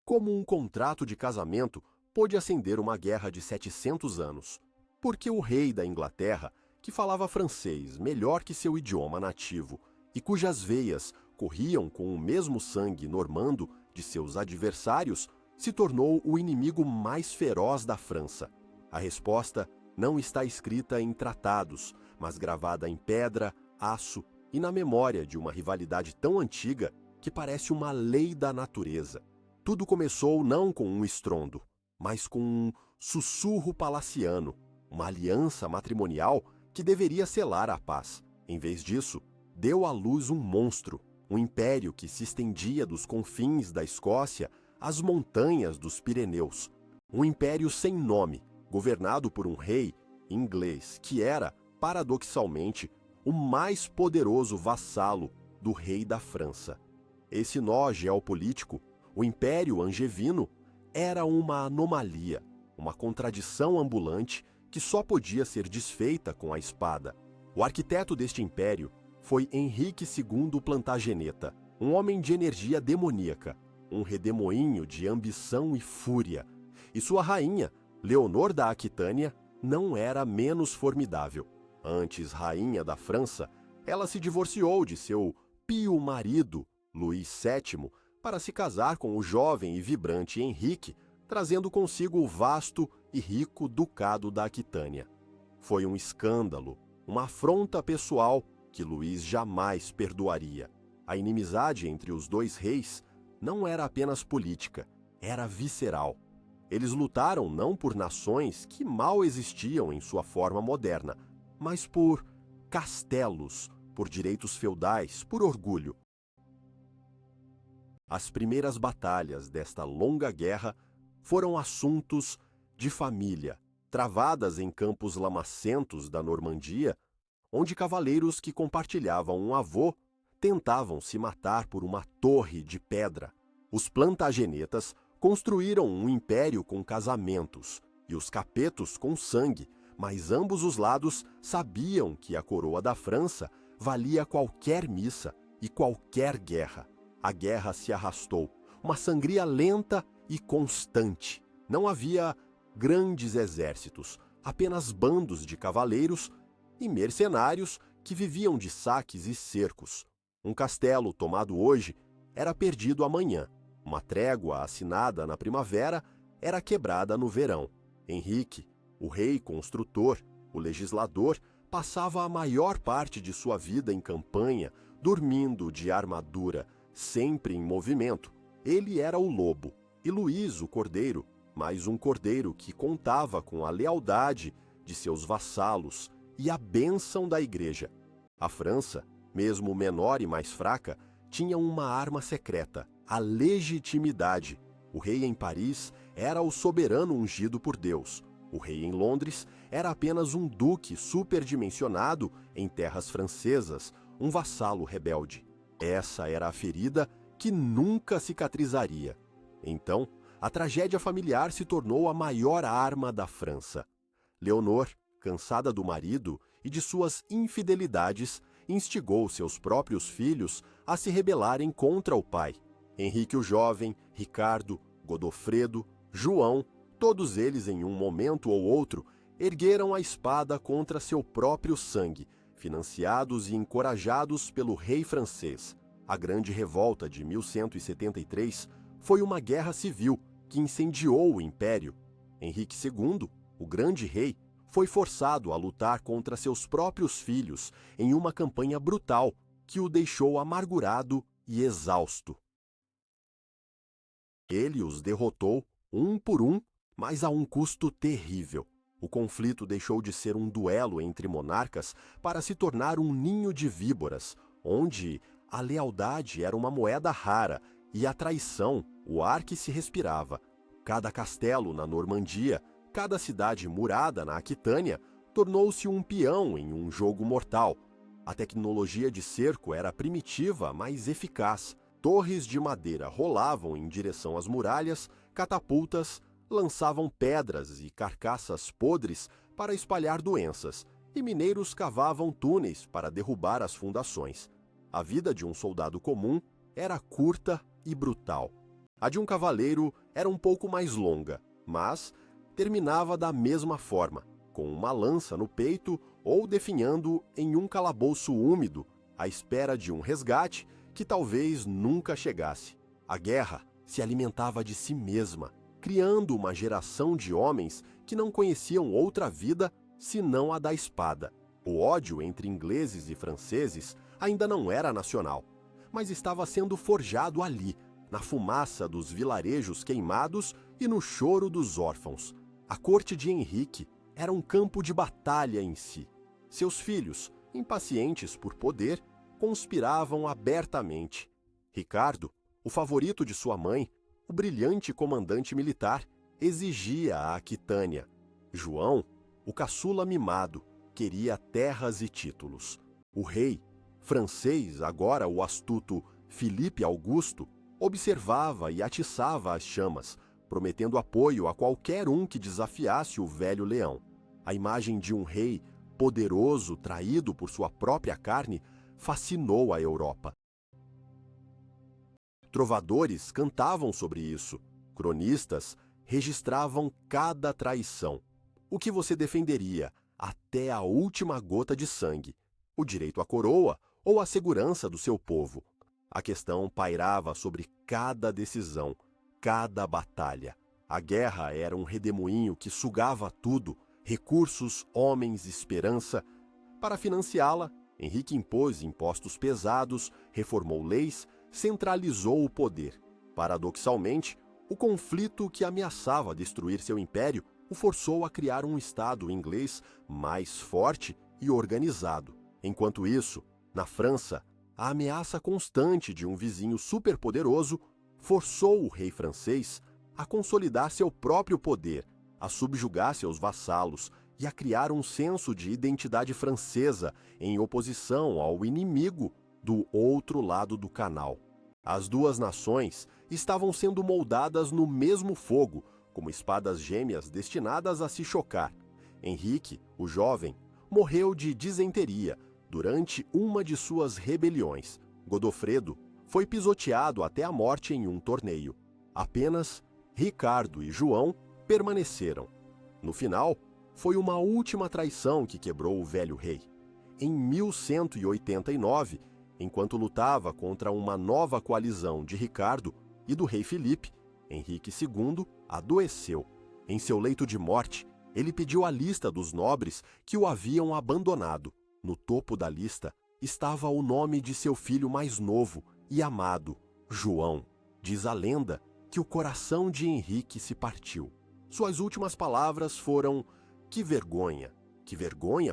Como um contrato de casamento pôde acender uma guerra de 700 anos? Porque o rei da Inglaterra, que falava francês melhor que seu idioma nativo e cujas veias corriam com o mesmo sangue normando de seus adversários, se tornou o inimigo mais feroz da França. A resposta não está escrita em tratados, mas gravada em pedra, aço e na memória de uma rivalidade tão antiga que parece uma lei da natureza. Tudo começou não com um estrondo, mas com um sussurro palaciano, uma aliança matrimonial que deveria selar a paz. Em vez disso, deu à luz um monstro, um império que se estendia dos confins da Escócia às montanhas dos Pirineus. Um império sem nome, governado por um rei inglês que era, paradoxalmente, o mais poderoso vassalo do rei da França. Esse nó geopolítico, o Império Angevino, era uma anomalia, uma contradição ambulante que só podia ser desfeita com a espada. O arquiteto deste império foi Henrique II Plantageneta, um homem de energia demoníaca, um redemoinho de ambição e fúria. E sua rainha, Leonor da Aquitânia, não era menos formidável. Antes rainha da França, ela se divorciou de seu pio marido, Luís VII, para se casar com o jovem e vibrante Henrique, trazendo consigo o vasto e rico ducado da Aquitânia. Foi um escândalo, uma afronta pessoal que Luís jamais perdoaria. A inimizade entre os dois reis não era apenas política, era visceral. Eles lutaram não por nações que mal existiam em sua forma moderna, mas por castelos, por direitos feudais, por orgulho. As primeiras batalhas desta longa guerra foram assuntos de família, travadas em campos lamacentos da Normandia, onde cavaleiros que compartilhavam um avô tentavam se matar por uma torre de pedra. Os Plantagenetas construíram um império com casamentos e os Capetos com sangue, mas ambos os lados sabiam que a coroa da França valia qualquer missa e qualquer guerra. A guerra se arrastou, uma sangria lenta e constante. Não havia grandes exércitos, apenas bandos de cavaleiros e mercenários que viviam de saques e cercos. Um castelo tomado hoje era perdido amanhã. Uma trégua assinada na primavera era quebrada no verão. Henrique, o rei construtor, o legislador, passava a maior parte de sua vida em campanha, dormindo de armadura, sempre em movimento. Ele era o lobo, e Luís o cordeiro, mais um cordeiro que contava com a lealdade de seus vassalos e a bênção da igreja. A França, mesmo menor e mais fraca, tinha uma arma secreta, a legitimidade. O rei em Paris era o soberano ungido por Deus. O rei em Londres era apenas um duque superdimensionado em terras francesas, um vassalo rebelde. Essa era a ferida que nunca cicatrizaria. Então, a tragédia familiar se tornou a maior arma da França. Leonor, cansada do marido e de suas infidelidades, instigou seus próprios filhos a se rebelarem contra o pai. Henrique o Jovem, Ricardo, Godofredo, João, todos eles em um momento ou outro, ergueram a espada contra seu próprio sangue, financiados e encorajados pelo rei francês. A Grande Revolta de 1173 foi uma guerra civil que incendiou o império. Henrique II, o grande rei, foi forçado a lutar contra seus próprios filhos em uma campanha brutal que o deixou amargurado e exausto. Ele os derrotou um por um, mas a um custo terrível. O conflito deixou de ser um duelo entre monarcas para se tornar um ninho de víboras, onde a lealdade era uma moeda rara e a traição o ar que se respirava. Cada castelo na Normandia, cada cidade murada na Aquitânia, tornou-se um peão em um jogo mortal. A tecnologia de cerco era primitiva, mas eficaz. Torres de madeira rolavam em direção às muralhas, catapultas lançavam pedras e carcaças podres para espalhar doenças, e mineiros cavavam túneis para derrubar as fundações. A vida de um soldado comum era curta e brutal. A de um cavaleiro era um pouco mais longa, mas terminava da mesma forma, com uma lança no peito ou definhando em um calabouço úmido, à espera de um resgate que talvez nunca chegasse. A guerra se alimentava de si mesma, criando uma geração de homens que não conheciam outra vida senão a da espada. O ódio entre ingleses e franceses ainda não era nacional, mas estava sendo forjado ali, na fumaça dos vilarejos queimados e no choro dos órfãos. A corte de Henrique era um campo de batalha em si. Seus filhos, impacientes por poder, conspiravam abertamente. Ricardo, o favorito de sua mãe, o brilhante comandante militar, exigia a Aquitânia. João, o caçula mimado, queria terras e títulos. O rei, francês, agora o astuto Filipe Augusto, observava e atiçava as chamas, prometendo apoio a qualquer um que desafiasse o velho leão. A imagem de um rei poderoso, traído por sua própria carne, fascinou a Europa. Trovadores cantavam sobre isso, cronistas registravam cada traição. O que você defenderia até a última gota de sangue? O direito à coroa ou a segurança do seu povo? A questão pairava sobre cada decisão, cada batalha. A guerra era um redemoinho que sugava tudo, recursos, homens, esperança. Para financiá-la, Henrique impôs impostos pesados, reformou leis, centralizou o poder. Paradoxalmente, o conflito que ameaçava destruir seu império o forçou a criar um Estado inglês mais forte e organizado. Enquanto isso, na França, a ameaça constante de um vizinho superpoderoso forçou o rei francês a consolidar seu próprio poder, a subjugar seus vassalos e a criar um senso de identidade francesa em oposição ao inimigo do outro lado do canal. As duas nações estavam sendo moldadas no mesmo fogo, como espadas gêmeas destinadas a se chocar. Henrique, o jovem, morreu de disenteria durante uma de suas rebeliões. Godofredo foi pisoteado até a morte em um torneio. Apenas Ricardo e João permaneceram. No final, foi uma última traição que quebrou o velho rei. Em 1189, enquanto lutava contra uma nova coalizão de Ricardo e do rei Filipe, Henrique II adoeceu. Em seu leito de morte, ele pediu a lista dos nobres que o haviam abandonado. No topo da lista estava o nome de seu filho mais novo e amado, João. Diz a lenda que o coração de Henrique se partiu. Suas últimas palavras foram: que vergonha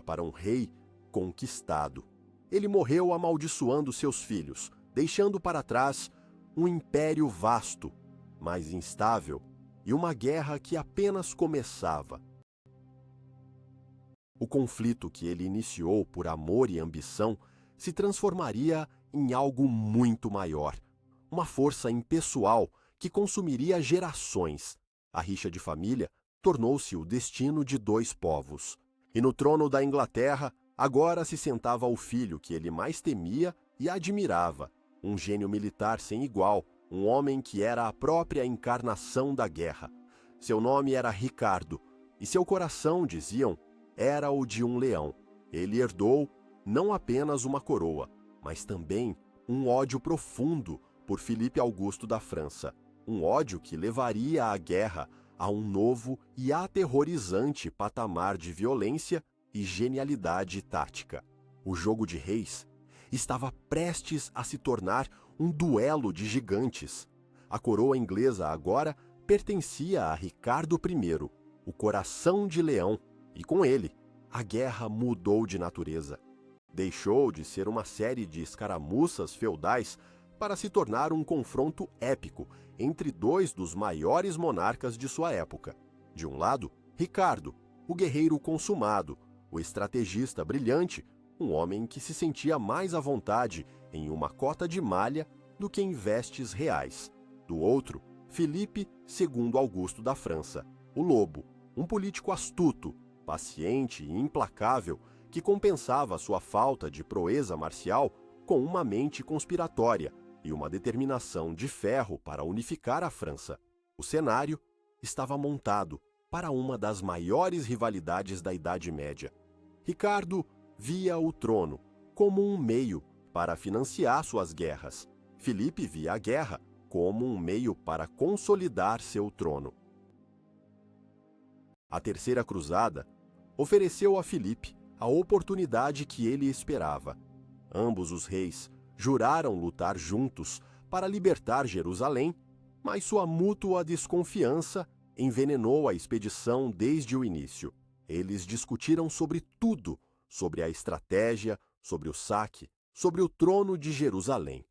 para um rei conquistado. Ele morreu amaldiçoando seus filhos, deixando para trás um império vasto, mas instável, e uma guerra que apenas começava. O conflito que ele iniciou por amor e ambição se transformaria em algo muito maior, uma força impessoal que consumiria gerações. A rixa de família tornou-se o destino de dois povos. E no trono da Inglaterra, agora se sentava o filho que ele mais temia e admirava, um gênio militar sem igual, um homem que era a própria encarnação da guerra. Seu nome era Ricardo, e seu coração, diziam, era o de um leão. Ele herdou não apenas uma coroa, mas também um ódio profundo por Filipe Augusto da França, um ódio que levaria a guerra a um novo e aterrorizante patamar de violência e genialidade tática. O jogo de reis estava prestes a se tornar um duelo de gigantes. A coroa inglesa agora pertencia a Ricardo I, o coração de leão, e com ele, a guerra mudou de natureza. Deixou de ser uma série de escaramuças feudais para se tornar um confronto épico entre dois dos maiores monarcas de sua época. De um lado, Ricardo, o guerreiro consumado, o estrategista brilhante, um homem que se sentia mais à vontade em uma cota de malha do que em vestes reais. Do outro, Filipe II Augusto da França, o lobo, um político astuto, paciente e implacável que compensava sua falta de proeza marcial com uma mente conspiratória e uma determinação de ferro para unificar a França. O cenário estava montado para uma das maiores rivalidades da Idade Média. Ricardo via o trono como um meio para financiar suas guerras. Filipe via a guerra como um meio para consolidar seu trono. A Terceira Cruzada ofereceu a Filipe a oportunidade que ele esperava. Ambos os reis juraram lutar juntos para libertar Jerusalém, mas sua mútua desconfiança envenenou a expedição desde o início. Eles discutiram sobre tudo, sobre a estratégia, sobre o saque, sobre o trono de Jerusalém.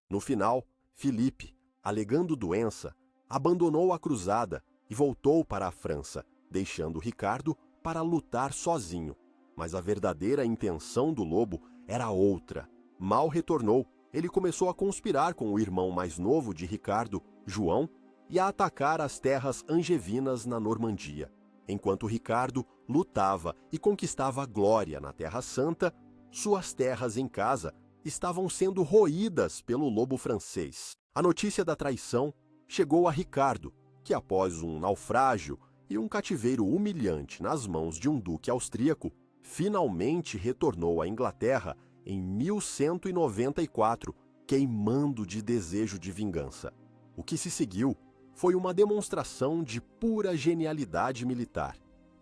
No final, Filipe, alegando doença, abandonou a cruzada e voltou para a França, deixando Ricardo para lutar sozinho. Mas a verdadeira intenção do lobo era outra. Mal retornou, ele começou a conspirar com o irmão mais novo de Ricardo, João, e a atacar as terras angevinas na Normandia. Enquanto Ricardo lutava e conquistava glória na Terra Santa, suas terras em casa estavam sendo roídas pelo lobo francês. A notícia da traição chegou a Ricardo, que após um naufrágio e um cativeiro humilhante nas mãos de um duque austríaco, finalmente retornou à Inglaterra em 1194, queimando de desejo de vingança. O que se seguiu foi uma demonstração de pura genialidade militar.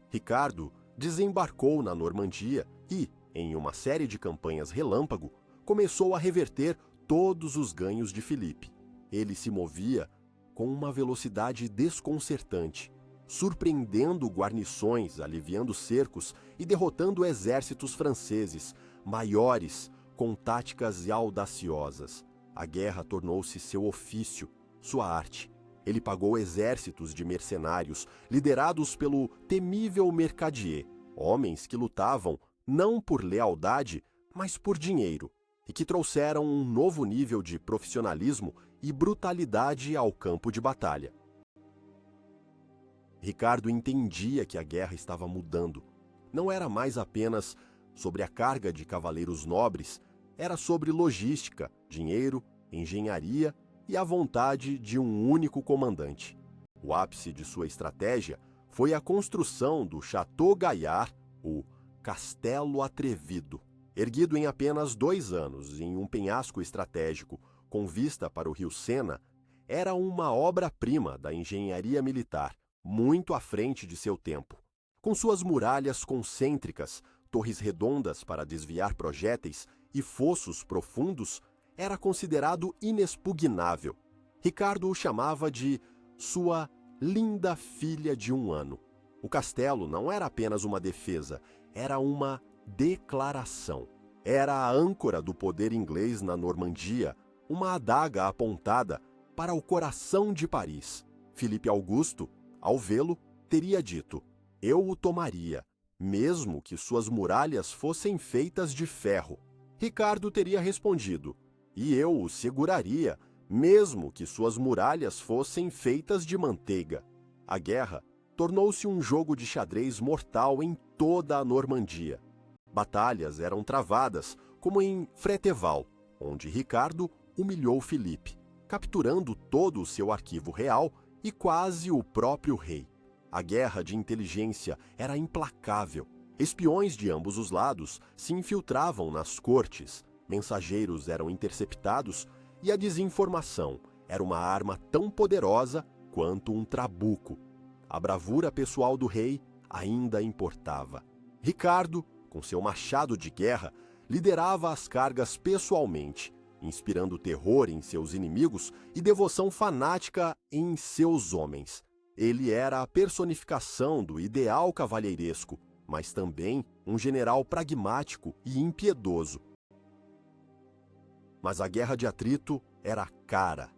Ricardo desembarcou na Normandia e, em uma série de campanhas relâmpago, começou a reverter todos os ganhos de Filipe. Ele se movia com uma velocidade desconcertante, surpreendendo guarnições, aliviando cercos e derrotando exércitos franceses, maiores, com táticas audaciosas. A guerra tornou-se seu ofício, sua arte. Ele pagou exércitos de mercenários, liderados pelo temível Mercadier, homens que lutavam não por lealdade, mas por dinheiro, e que trouxeram um novo nível de profissionalismo e brutalidade ao campo de batalha. Ricardo entendia que a guerra estava mudando. Não era mais apenas sobre a carga de cavaleiros nobres, era sobre logística, dinheiro, engenharia e a vontade de um único comandante. O ápice de sua estratégia foi a construção do Château Gaillard, o Castelo Atrevido. Erguido em apenas 2 anos em um penhasco estratégico com vista para o rio Sena, era uma obra-prima da engenharia militar, muito à frente de seu tempo. Com suas muralhas concêntricas, torres redondas para desviar projéteis e fossos profundos, era considerado inexpugnável. Ricardo o chamava de sua linda filha de 1 ano. O castelo não era apenas uma defesa, era uma declaração. Era a âncora do poder inglês na Normandia, uma adaga apontada para o coração de Paris. Filipe Augusto, ao vê-lo, teria dito: "Eu o tomaria, mesmo que suas muralhas fossem feitas de ferro." Ricardo teria respondido: "E eu o seguraria, mesmo que suas muralhas fossem feitas de manteiga." A guerra tornou-se um jogo de xadrez mortal em toda a Normandia. Batalhas eram travadas, como em Freteval, onde Ricardo humilhou Filipe, capturando todo o seu arquivo real e quase o próprio rei. A guerra de inteligência era implacável. Espiões de ambos os lados se infiltravam nas cortes, mensageiros eram interceptados e a desinformação era uma arma tão poderosa quanto um trabuco. A bravura pessoal do rei ainda importava. Ricardo, com seu machado de guerra, liderava as cargas pessoalmente, inspirando terror em seus inimigos e devoção fanática em seus homens. Ele era a personificação do ideal cavalheiresco, mas também um general pragmático e impiedoso. Mas a guerra de atrito era cara.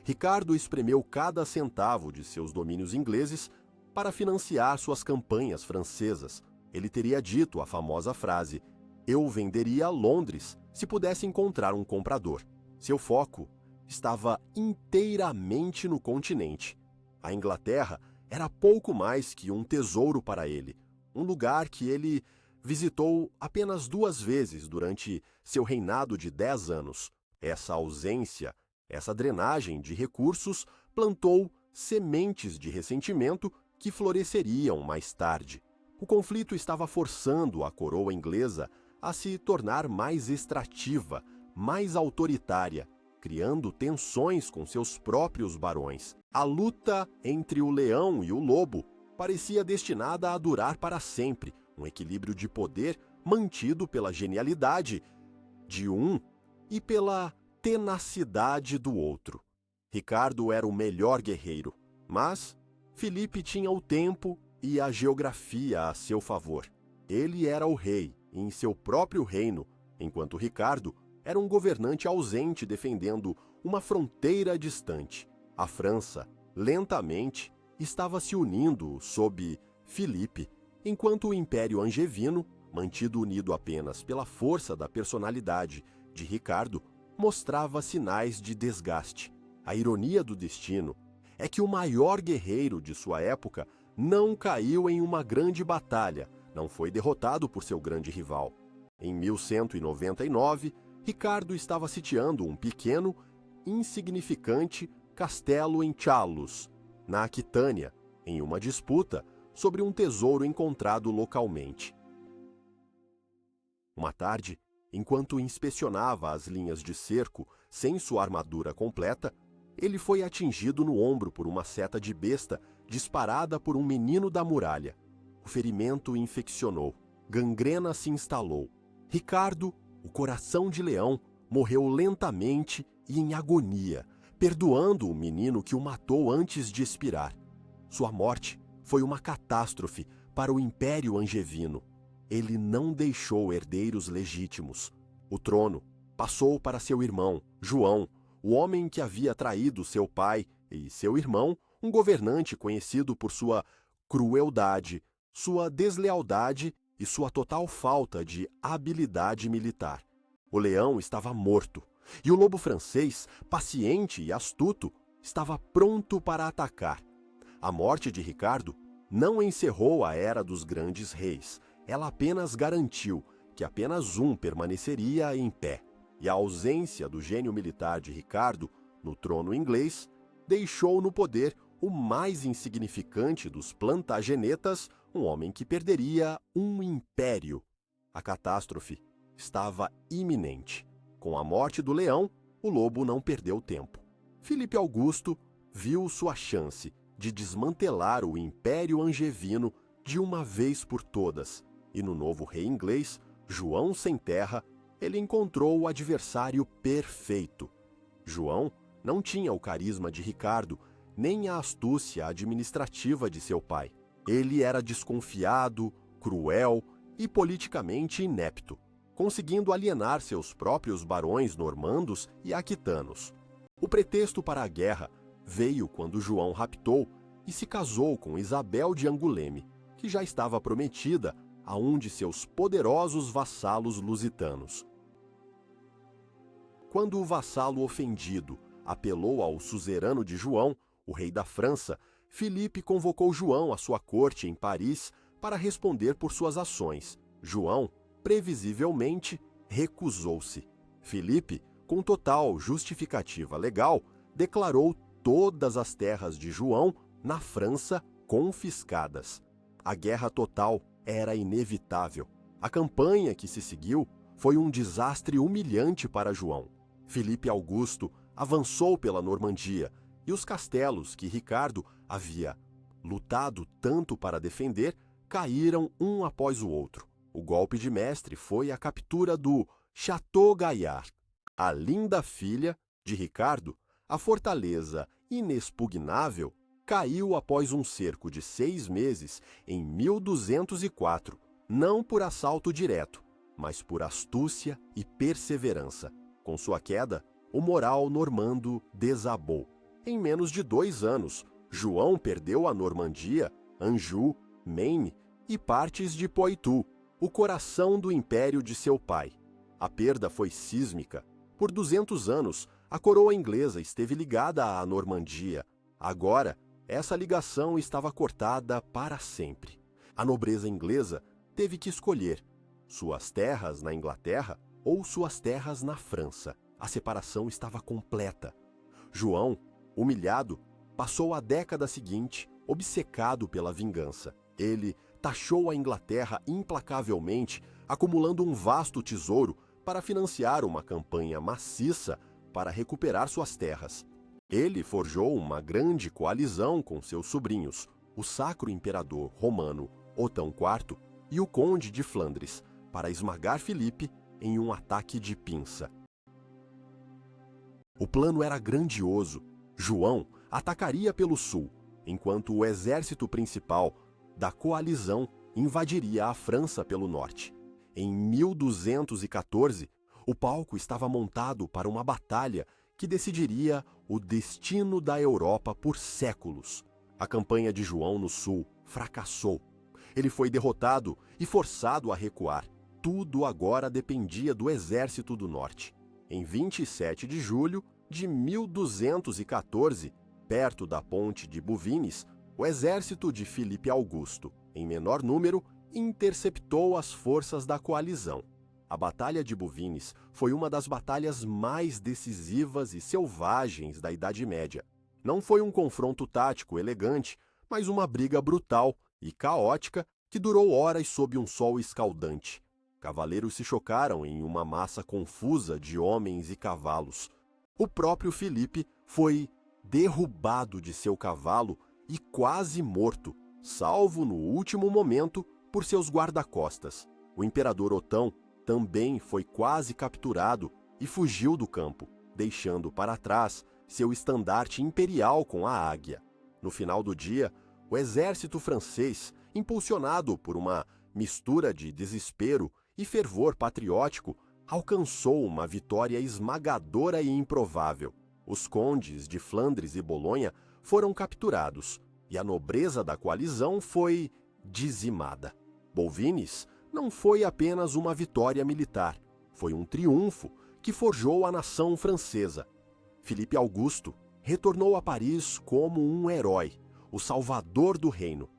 Ricardo espremeu cada centavo de seus domínios ingleses para financiar suas campanhas francesas. Ele teria dito a famosa frase: "Eu venderia Londres se pudesse encontrar um comprador." Seu foco estava inteiramente no continente. A Inglaterra era pouco mais que um tesouro para ele, um lugar que ele visitou apenas 2 vezes durante seu reinado de 10 anos. Essa ausência Essa drenagem de recursos plantou sementes de ressentimento que floresceriam mais tarde. O conflito estava forçando a coroa inglesa a se tornar mais extrativa, mais autoritária, criando tensões com seus próprios barões. A luta entre o leão e o lobo parecia destinada a durar para sempre, um equilíbrio de poder mantido pela genialidade de um e pela tenacidade do outro. Ricardo era o melhor guerreiro, mas Filipe tinha o tempo e a geografia a seu favor. Ele era o rei em seu próprio reino, enquanto Ricardo era um governante ausente defendendo uma fronteira distante. A França, lentamente, estava se unindo sob Filipe, enquanto o Império Angevino, mantido unido apenas pela força da personalidade de Ricardo, mostrava sinais de desgaste. A ironia do destino é que o maior guerreiro de sua época não caiu em uma grande batalha, não foi derrotado por seu grande rival. Em 1199, Ricardo estava sitiando um pequeno, insignificante castelo em Chalus, na Aquitânia, em uma disputa sobre um tesouro encontrado localmente. Uma tarde, enquanto inspecionava as linhas de cerco sem sua armadura completa, ele foi atingido no ombro por uma seta de besta disparada por um menino da muralha. O ferimento infeccionou, gangrena se instalou. Ricardo, o coração de leão, morreu lentamente e em agonia, perdoando o menino que o matou antes de expirar. Sua morte foi uma catástrofe para o Império Angevino. Ele não deixou herdeiros legítimos. O trono passou para seu irmão, João, o homem que havia traído seu pai e seu irmão, um governante conhecido por sua crueldade, sua deslealdade e sua total falta de habilidade militar. O leão estava morto, e o lobo francês, paciente e astuto, estava pronto para atacar. A morte de Ricardo não encerrou a era dos grandes reis, ela apenas garantiu que apenas um permaneceria em pé. E a ausência do gênio militar de Ricardo no trono inglês deixou no poder o mais insignificante dos Plantagenetas, um homem que perderia um império. A catástrofe estava iminente. Com a morte do leão, o lobo não perdeu tempo. Filipe Augusto viu sua chance de desmantelar o Império Angevino de uma vez por todas, e no novo rei inglês, João Sem Terra, ele encontrou o adversário perfeito. João não tinha o carisma de Ricardo, nem a astúcia administrativa de seu pai. Ele era desconfiado, cruel e politicamente inepto, conseguindo alienar seus próprios barões normandos e aquitanos. O pretexto para a guerra veio quando João raptou e se casou com Isabel de Anguleme, que já estava prometida a um de seus poderosos vassalos lusitanos. Quando o vassalo ofendido apelou ao suzerano de João, o rei da França, Filipe convocou João à sua corte em Paris para responder por suas ações. João, previsivelmente, recusou-se. Filipe, com total justificativa legal, declarou todas as terras de João na França confiscadas. A guerra total era inevitável. A campanha que se seguiu foi um desastre humilhante para João. Filipe Augusto avançou pela Normandia e os castelos que Ricardo havia lutado tanto para defender caíram um após o outro. O golpe de mestre foi a captura do Château Gaillard. A linda filha de Ricardo, a fortaleza inexpugnável, caiu após um cerco de 6 meses em 1204, não por assalto direto, mas por astúcia e perseverança. Com sua queda, o moral normando desabou. Em menos de 2 anos, João perdeu a Normandia, Anjou, Maine e partes de Poitou, o coração do império de seu pai. A perda foi sísmica. Por 200 anos, a coroa inglesa esteve ligada à Normandia. Agora, essa ligação estava cortada para sempre. A nobreza inglesa teve que escolher suas terras na Inglaterra ou suas terras na França. A separação estava completa. João, humilhado, passou a década seguinte obcecado pela vingança. Ele taxou a Inglaterra implacavelmente, acumulando um vasto tesouro para financiar uma campanha maciça para recuperar suas terras. Ele forjou uma grande coalizão com seus sobrinhos, o Sacro Imperador Romano Otão IV e o Conde de Flandres, para esmagar Filipe em um ataque de pinça. O plano era grandioso. João atacaria pelo sul, enquanto o exército principal da coalizão invadiria a França pelo norte. Em 1214, o palco estava montado para uma batalha que decidiria o destino da Europa por séculos. A campanha de João no sul fracassou. Ele foi derrotado e forçado a recuar. Tudo agora dependia do exército do norte. Em 27 de julho de 1214, perto da ponte de Bouvines, o exército de Filipe Augusto, em menor número, interceptou as forças da coalizão. A Batalha de Bouvines foi uma das batalhas mais decisivas e selvagens da Idade Média. Não foi um confronto tático elegante, mas uma briga brutal e caótica que durou horas sob um sol escaldante. Cavaleiros se chocaram em uma massa confusa de homens e cavalos. O próprio Filipe foi derrubado de seu cavalo e quase morto, salvo no último momento por seus guarda-costas. O imperador Otão também foi quase capturado e fugiu do campo, deixando para trás seu estandarte imperial com a águia. No final do dia, o exército francês, impulsionado por uma mistura de desespero e fervor patriótico, alcançou uma vitória esmagadora e improvável. Os condes de Flandres e Bolonha foram capturados e a nobreza da coalizão foi dizimada. Bouvines não foi apenas uma vitória militar, foi um triunfo que forjou a nação francesa. Filipe Augusto retornou a Paris como um herói, o salvador do reino.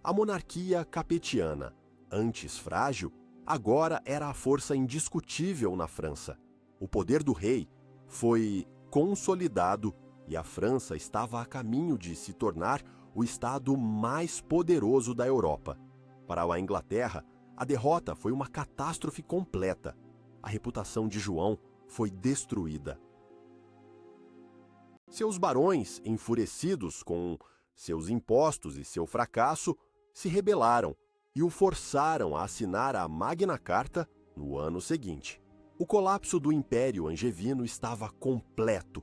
A monarquia capetiana, antes frágil, agora era a força indiscutível na França. O poder do rei foi consolidado e a França estava a caminho de se tornar o estado mais poderoso da Europa. Para a Inglaterra, a derrota foi uma catástrofe completa. A reputação de João foi destruída. Seus barões, enfurecidos com seus impostos e seu fracasso, se rebelaram e o forçaram a assinar a Magna Carta no ano seguinte. O colapso do Império Angevino estava completo.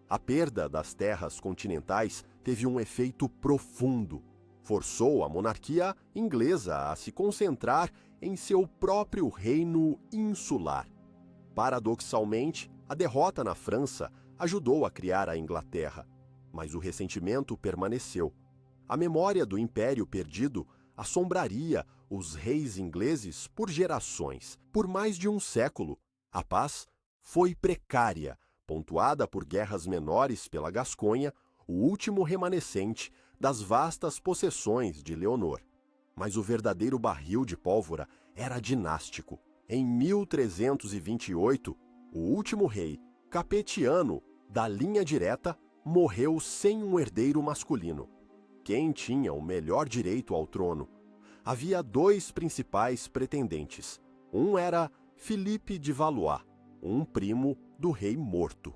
A perda das terras continentais teve um efeito profundo. Forçou a monarquia inglesa a se concentrar em seu próprio reino insular. Paradoxalmente, a derrota na França ajudou a criar a Inglaterra, mas o ressentimento permaneceu. A memória do Império perdido assombraria os reis ingleses por gerações. Por mais de um século, a paz foi precária, pontuada por guerras menores pela Gasconha, o último remanescente das vastas possessões de Leonor. Mas o verdadeiro barril de pólvora era dinástico. Em 1328, o último rei capetiano da linha direta morreu sem um herdeiro masculino. Quem tinha o melhor direito ao trono? Havia dois principais pretendentes. Um era Philippe de Valois, um primo do rei morto.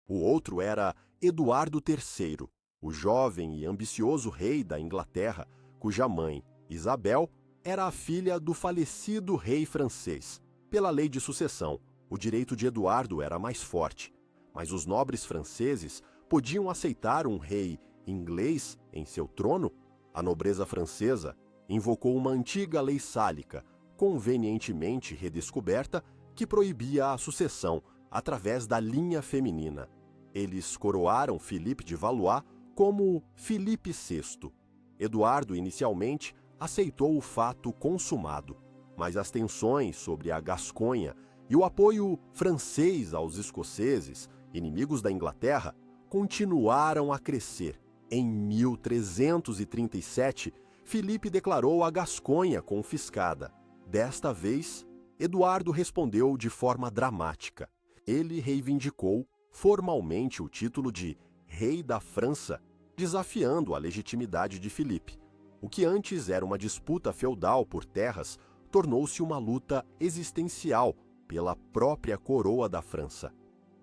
O outro era Eduardo III, o jovem e ambicioso rei da Inglaterra, cuja mãe, Isabel, era a filha do falecido rei francês. Pela lei de sucessão, o direito de Eduardo era mais forte, mas os nobres franceses podiam aceitar um rei inglês em seu trono? A nobreza francesa invocou uma antiga lei sálica, convenientemente redescoberta, que proibia a sucessão através da linha feminina. Eles coroaram Philippe de Valois como Filipe VI. Eduardo, inicialmente, aceitou o fato consumado, mas as tensões sobre a Gasconha e o apoio francês aos escoceses, inimigos da Inglaterra, continuaram a crescer. Em 1337, Filipe declarou a Gasconha confiscada. Desta vez, Eduardo respondeu de forma dramática. Ele reivindicou formalmente o título de rei da França, desafiando a legitimidade de Filipe. O que antes era uma disputa feudal por terras tornou-se uma luta existencial pela própria coroa da França.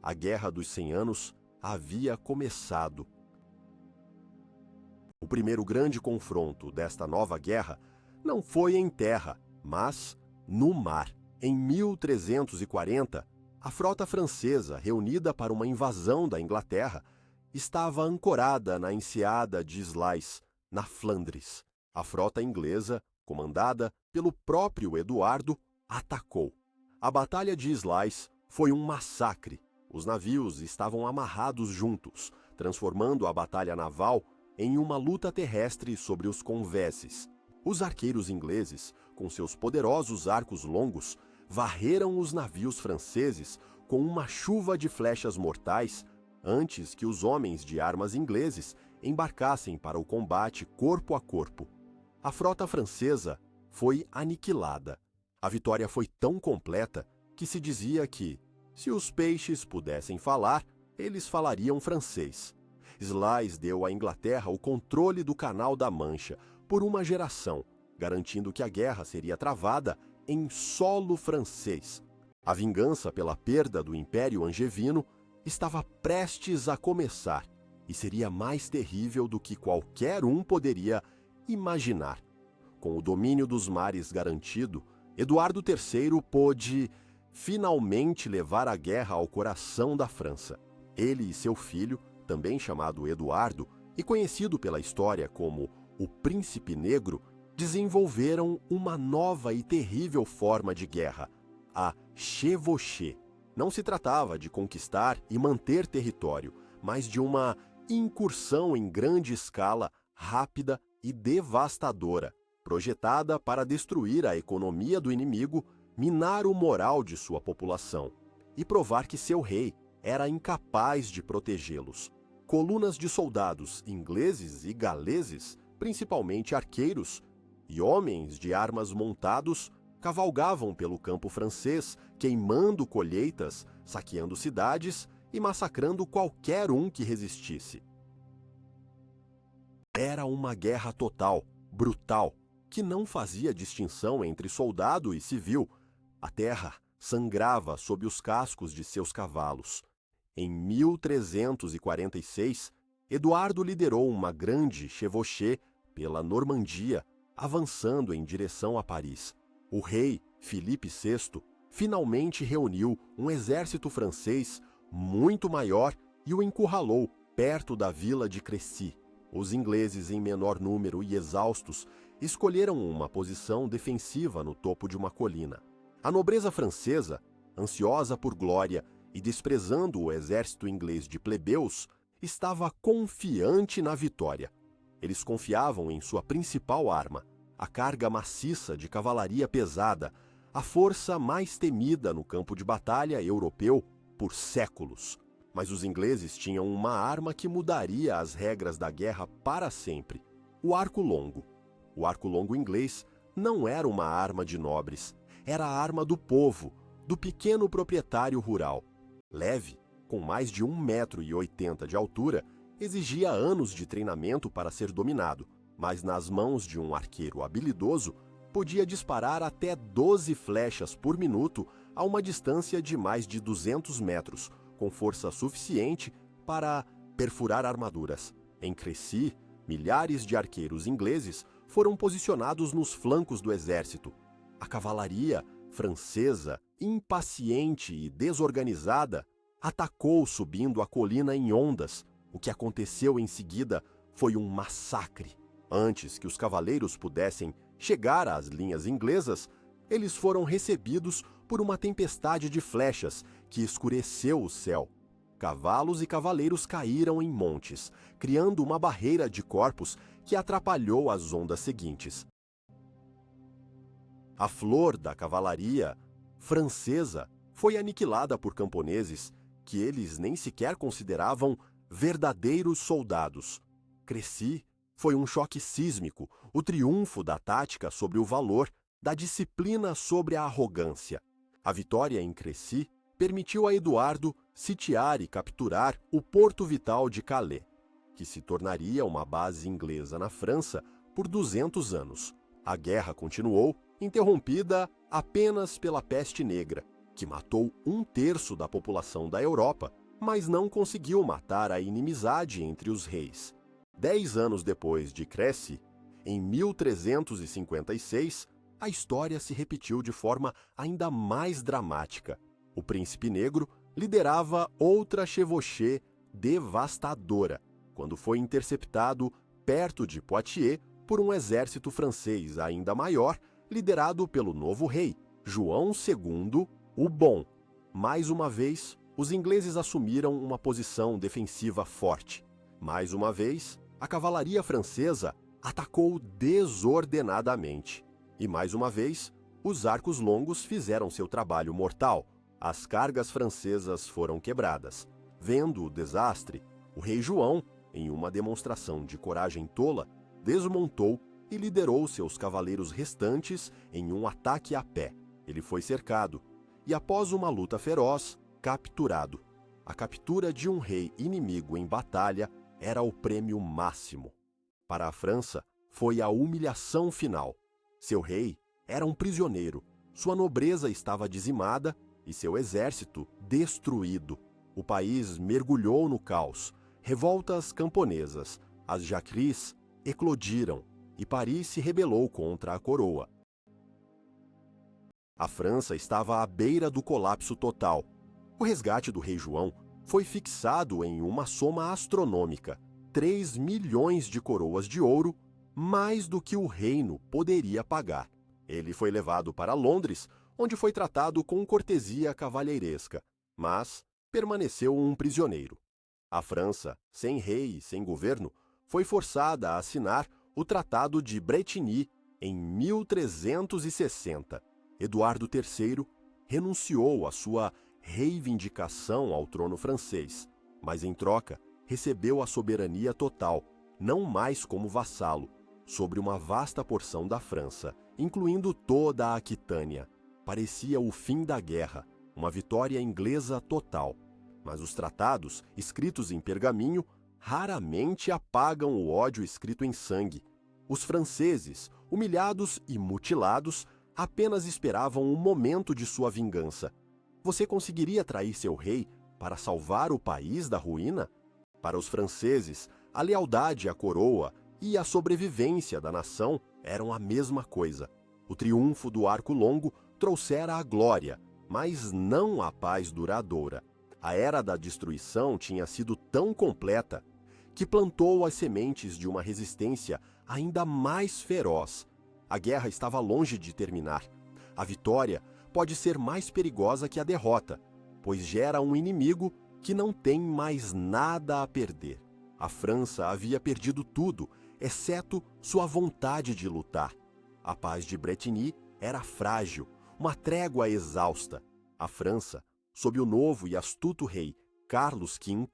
A Guerra dos 100 Anos havia começado. O primeiro grande confronto desta nova guerra não foi em terra, mas no mar. Em 1340, a frota francesa, reunida para uma invasão da Inglaterra, estava ancorada na enseada de Sluys, na Flandres. A frota inglesa, comandada pelo próprio Eduardo, atacou. A Batalha de Sluys foi um massacre. Os navios estavam amarrados juntos, transformando a batalha naval em uma luta terrestre sobre os conveses. Os arqueiros ingleses, com seus poderosos arcos longos, varreram os navios franceses com uma chuva de flechas mortais antes que os homens de armas ingleses embarcassem para o combate corpo a corpo. A frota francesa foi aniquilada. A vitória foi tão completa que se dizia que, se os peixes pudessem falar, eles falariam francês. Sluys deu à Inglaterra o controle do Canal da Mancha por uma geração, garantindo que a guerra seria travada em solo francês. A vingança pela perda do Império Angevino estava prestes a começar e seria mais terrível do que qualquer um poderia imaginar. Com o domínio dos mares garantido, Eduardo III pôde finalmente levar a guerra ao coração da França. Ele e seu filho, também chamado Eduardo e conhecido pela história como o Príncipe Negro, desenvolveram uma nova e terrível forma de guerra, a chevauchée. Não se tratava de conquistar e manter território, mas de uma incursão em grande escala, rápida e devastadora, projetada para destruir a economia do inimigo, minar o moral de sua população e provar que seu rei era incapaz de protegê-los. Colunas de soldados ingleses e galeses, principalmente arqueiros, e homens de armas montados cavalgavam pelo campo francês, queimando colheitas, saqueando cidades e massacrando qualquer um que resistisse. Era uma guerra total, brutal, que não fazia distinção entre soldado e civil. A terra sangrava sob os cascos de seus cavalos. Em 1346, Eduardo liderou uma grande chevauchée pela Normandia, avançando em direção a Paris. O rei, Filipe VI, finalmente reuniu um exército francês muito maior e o encurralou perto da vila de Crécy. Os ingleses, em menor número e exaustos, escolheram uma posição defensiva no topo de uma colina. A nobreza francesa, ansiosa por glória e desprezando o exército inglês de plebeus, estava confiante na vitória. Eles confiavam em sua principal arma, a carga maciça de cavalaria pesada, a força mais temida no campo de batalha europeu por séculos. Mas os ingleses tinham uma arma que mudaria as regras da guerra para sempre: o arco longo. O arco longo inglês não era uma arma de nobres, era a arma do povo, do pequeno proprietário rural. Leve, com mais de 1,80 m de altura, exigia anos de treinamento para ser dominado, mas nas mãos de um arqueiro habilidoso, podia disparar até 12 flechas por minuto a uma distância de mais de 200 metros, com força suficiente para perfurar armaduras. Em Crécy, milhares de arqueiros ingleses foram posicionados nos flancos do exército. A cavalaria francesa, impaciente e desorganizada, atacou subindo a colina em ondas. O que aconteceu em seguida foi um massacre. Antes que os cavaleiros pudessem chegar às linhas inglesas, eles foram recebidos por uma tempestade de flechas que escureceu o céu. Cavalos e cavaleiros caíram em montes, criando uma barreira de corpos que atrapalhou as ondas seguintes. A flor da cavalaria francesa foi aniquilada por camponeses que eles nem sequer consideravam verdadeiros soldados. Crécy foi um choque sísmico, o triunfo da tática sobre o valor, da disciplina sobre a arrogância. A vitória em Crécy permitiu a Eduardo sitiar e capturar o porto vital de Calais, que se tornaria uma base inglesa na França por 200 anos. A guerra continuou, interrompida apenas pela peste negra, que matou 1/3 da população da Europa, mas não conseguiu matar a inimizade entre os reis. 10 anos depois de Crécy, em 1356, a história se repetiu de forma ainda mais dramática. O príncipe negro liderava outra chevauchée devastadora, quando foi interceptado perto de Poitiers por um exército francês ainda maior, liderado pelo novo rei, João II o Bom. Mais uma vez, os ingleses assumiram uma posição defensiva forte. Mais uma vez, a cavalaria francesa atacou desordenadamente. E mais uma vez, os arcos longos fizeram seu trabalho mortal. As cargas francesas foram quebradas. Vendo o desastre, o rei João, em uma demonstração de coragem tola, desmontou e liderou seus cavaleiros restantes em um ataque a pé. Ele foi cercado e, após uma luta feroz, capturado. A captura de um rei inimigo em batalha era o prêmio máximo. Para a França, foi a humilhação final. Seu rei era um prisioneiro, sua nobreza estava dizimada e seu exército destruído. O país mergulhou no caos. Revoltas camponesas, as jacqueries, eclodiram e Paris se rebelou contra a coroa. A França estava à beira do colapso total. O resgate do rei João foi fixado em uma soma astronômica: 3 milhões de coroas de ouro, mais do que o reino poderia pagar. Ele foi levado para Londres, onde foi tratado com cortesia cavalheiresca, mas permaneceu um prisioneiro. A França, sem rei e sem governo, foi forçada a assinar o Tratado de Bretigny em 1360. Eduardo III renunciou à sua reivindicação ao trono francês, mas em troca recebeu a soberania total, não mais como vassalo, sobre uma vasta porção da França, incluindo toda a Aquitânia. Parecia o fim da guerra, uma vitória inglesa total. Mas os tratados, escritos em pergaminho, raramente apagam o ódio escrito em sangue. Os franceses, humilhados e mutilados, apenas esperavam um momento de sua vingança. Você conseguiria trair seu rei para salvar o país da ruína? Para os franceses, a lealdade à coroa e a sobrevivência da nação eram a mesma coisa. O triunfo do Arco Longo trouxera a glória, mas não a paz duradoura. A era da destruição tinha sido tão completa que plantou as sementes de uma resistência ainda mais feroz. A guerra estava longe de terminar. A vitória pode ser mais perigosa que a derrota, pois gera um inimigo que não tem mais nada a perder. A França havia perdido tudo, exceto sua vontade de lutar. A paz de Bretigny era frágil, uma trégua exausta. A França, sob o novo e astuto rei Carlos V,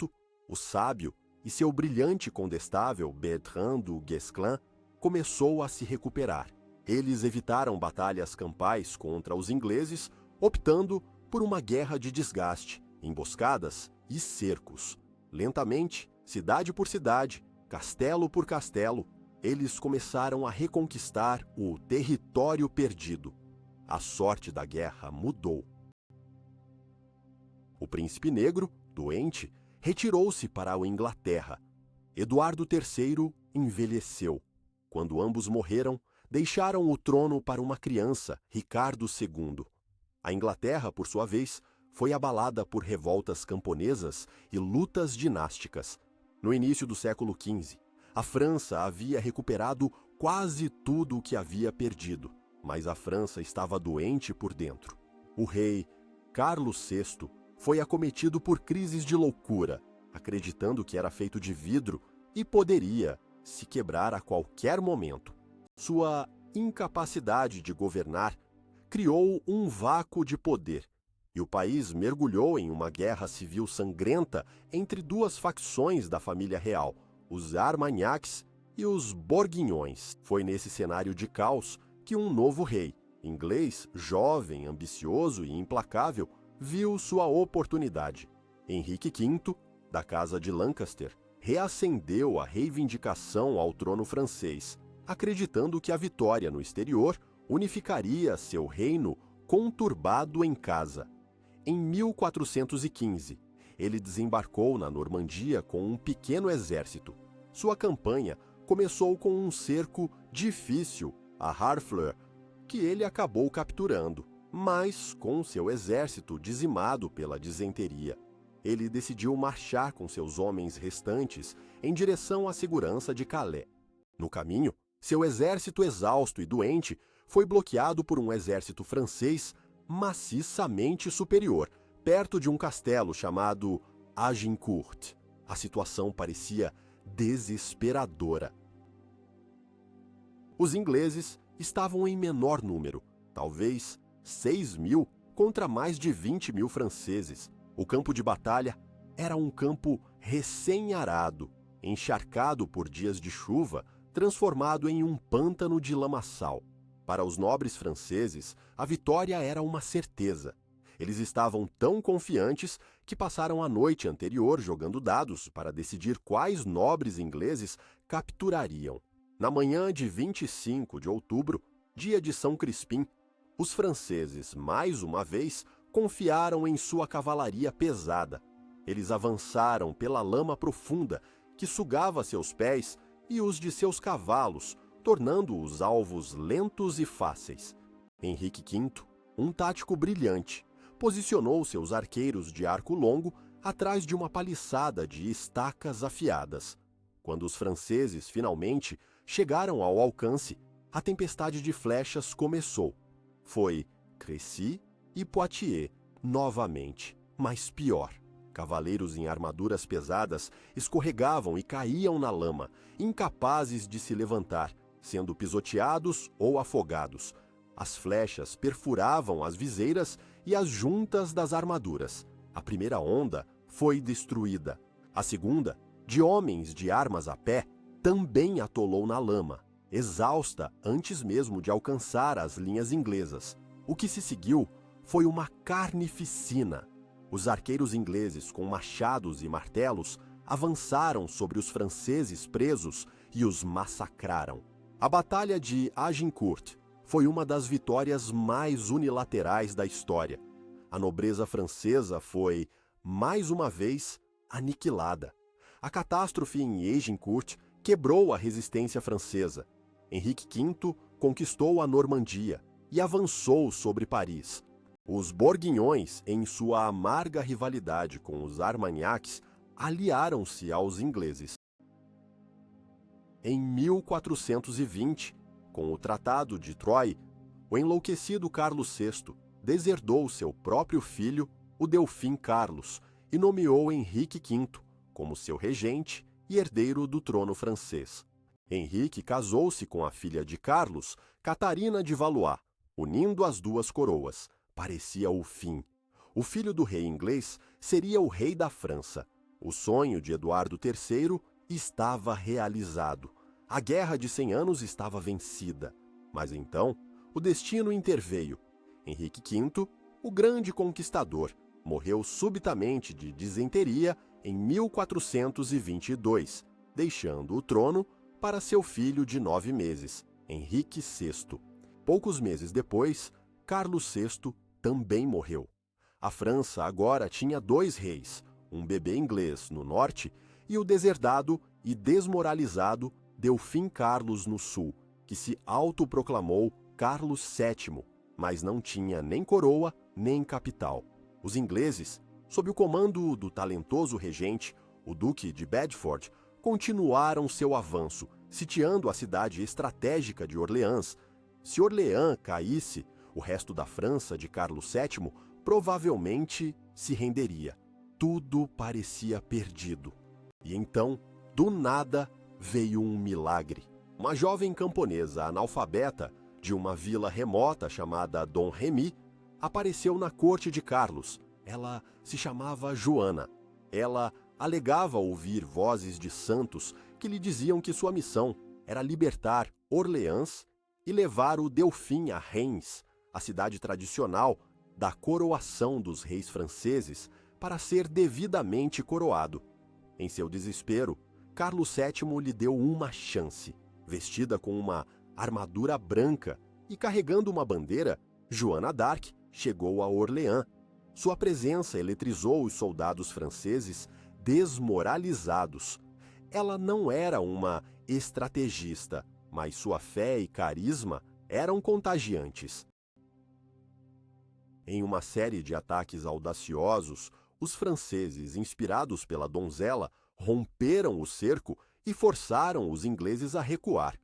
o sábio, e seu brilhante condestável Bertrand du Guesclin, começou a se recuperar. Eles evitaram batalhas campais contra os ingleses, optando por uma guerra de desgaste, emboscadas e cercos. Lentamente, cidade por cidade, castelo por castelo, eles começaram a reconquistar o território perdido. A sorte da guerra mudou. O príncipe negro, doente, retirou-se para a Inglaterra. Eduardo III envelheceu. Quando ambos morreram, deixaram o trono para uma criança, Ricardo II. A Inglaterra, por sua vez, foi abalada por revoltas camponesas e lutas dinásticas. No início do século XV, a França havia recuperado quase tudo o que havia perdido, mas a França estava doente por dentro. O rei Carlos VI foi acometido por crises de loucura, acreditando que era feito de vidro e poderia se quebrar a qualquer momento. Sua incapacidade de governar criou um vácuo de poder, e o país mergulhou em uma guerra civil sangrenta entre duas facções da família real, os Armagnacs e os Borguignons. Foi nesse cenário de caos que um novo rei, inglês, jovem, ambicioso e implacável, viu sua oportunidade. Henrique V, da Casa de Lancaster, reacendeu a reivindicação ao trono francês, acreditando que a vitória no exterior unificaria seu reino conturbado em casa. Em 1415, ele desembarcou na Normandia com um pequeno exército. Sua campanha começou com um cerco difícil a Harfleur, que ele acabou capturando, mas com seu exército dizimado pela disenteria. Ele decidiu marchar com seus homens restantes em direção à segurança de Calais. No caminho, seu exército exausto e doente foi bloqueado por um exército francês maciçamente superior, perto de um castelo chamado Agincourt. A situação parecia desesperadora. Os ingleses estavam em menor número, talvez 6.000 contra mais de 20.000 franceses. O campo de batalha era um campo recém-arado, encharcado por dias de chuva, transformado em um pântano de lamaçal. Para os nobres franceses, a vitória era uma certeza. Eles estavam tão confiantes que passaram a noite anterior jogando dados para decidir quais nobres ingleses capturariam. Na manhã de 25 de outubro, dia de São Crispim, os franceses, mais uma vez, confiaram em sua cavalaria pesada. Eles avançaram pela lama profunda que sugava seus pés e os de seus cavalos, tornando-os alvos lentos e fáceis. Henrique V, um tático brilhante, posicionou seus arqueiros de arco longo atrás de uma paliçada de estacas afiadas. Quando os franceses finalmente chegaram ao alcance, a tempestade de flechas começou. Foi Crécy e Poitiers novamente, mas pior. Cavaleiros em armaduras pesadas escorregavam e caíam na lama, incapazes de se levantar, sendo pisoteados ou afogados. As flechas perfuravam as viseiras e as juntas das armaduras. A primeira onda foi destruída. A segunda, de homens de armas a pé, também atolou na lama, exausta antes mesmo de alcançar as linhas inglesas. O que se seguiu foi uma carnificina. Os arqueiros ingleses, com machados e martelos, avançaram sobre os franceses presos e os massacraram. A Batalha de Agincourt foi uma das vitórias mais unilaterais da história. A nobreza francesa foi, mais uma vez, aniquilada. A catástrofe em Agincourt quebrou a resistência francesa. Henrique V conquistou a Normandia e avançou sobre Paris. Os Borguinhões, em sua amarga rivalidade com os Armagnacs, aliaram-se aos ingleses. Em 1420, com o Tratado de Troyes, o enlouquecido Carlos VI deserdou seu próprio filho, o Delfim Carlos, e nomeou Henrique V como seu regente e herdeiro do trono francês. Henrique casou-se com a filha de Carlos, Catarina de Valois, unindo as duas coroas. Parecia o fim. O filho do rei inglês seria o rei da França. O sonho de Eduardo III estava realizado. A Guerra de 100 Anos estava vencida. Mas então, o destino interveio. Henrique V, o grande conquistador, morreu subitamente de disenteria em 1422, deixando o trono para seu filho de 9 meses, Henrique VI. Poucos meses depois, Carlos VI também morreu. A França agora tinha 2 reis, um bebê inglês no norte e o deserdado e desmoralizado Delfim Carlos no sul, que se autoproclamou Carlos VII, mas não tinha nem coroa nem capital. Os ingleses, sob o comando do talentoso regente, o Duque de Bedford, continuaram seu avanço, sitiando a cidade estratégica de Orleans. Se Orleans caísse, o resto da França de Carlos VII provavelmente se renderia. Tudo parecia perdido. E então, do nada, veio um milagre. Uma jovem camponesa analfabeta de uma vila remota chamada Dom Remy apareceu na corte de Carlos. Ela se chamava Joana. Ela alegava ouvir vozes de santos que lhe diziam que sua missão era libertar Orleans e levar o Delfim a Reims, a cidade tradicional da coroação dos reis franceses para ser devidamente coroado. Em seu desespero, Carlos VII lhe deu uma chance. Vestida com uma armadura branca e carregando uma bandeira, Joana d'Arc chegou a Orleans. Sua presença eletrizou os soldados franceses desmoralizados. Ela não era uma estrategista, mas sua fé e carisma eram contagiantes. Em uma série de ataques audaciosos, os franceses, inspirados pela donzela, romperam o cerco e forçaram os ingleses a recuar.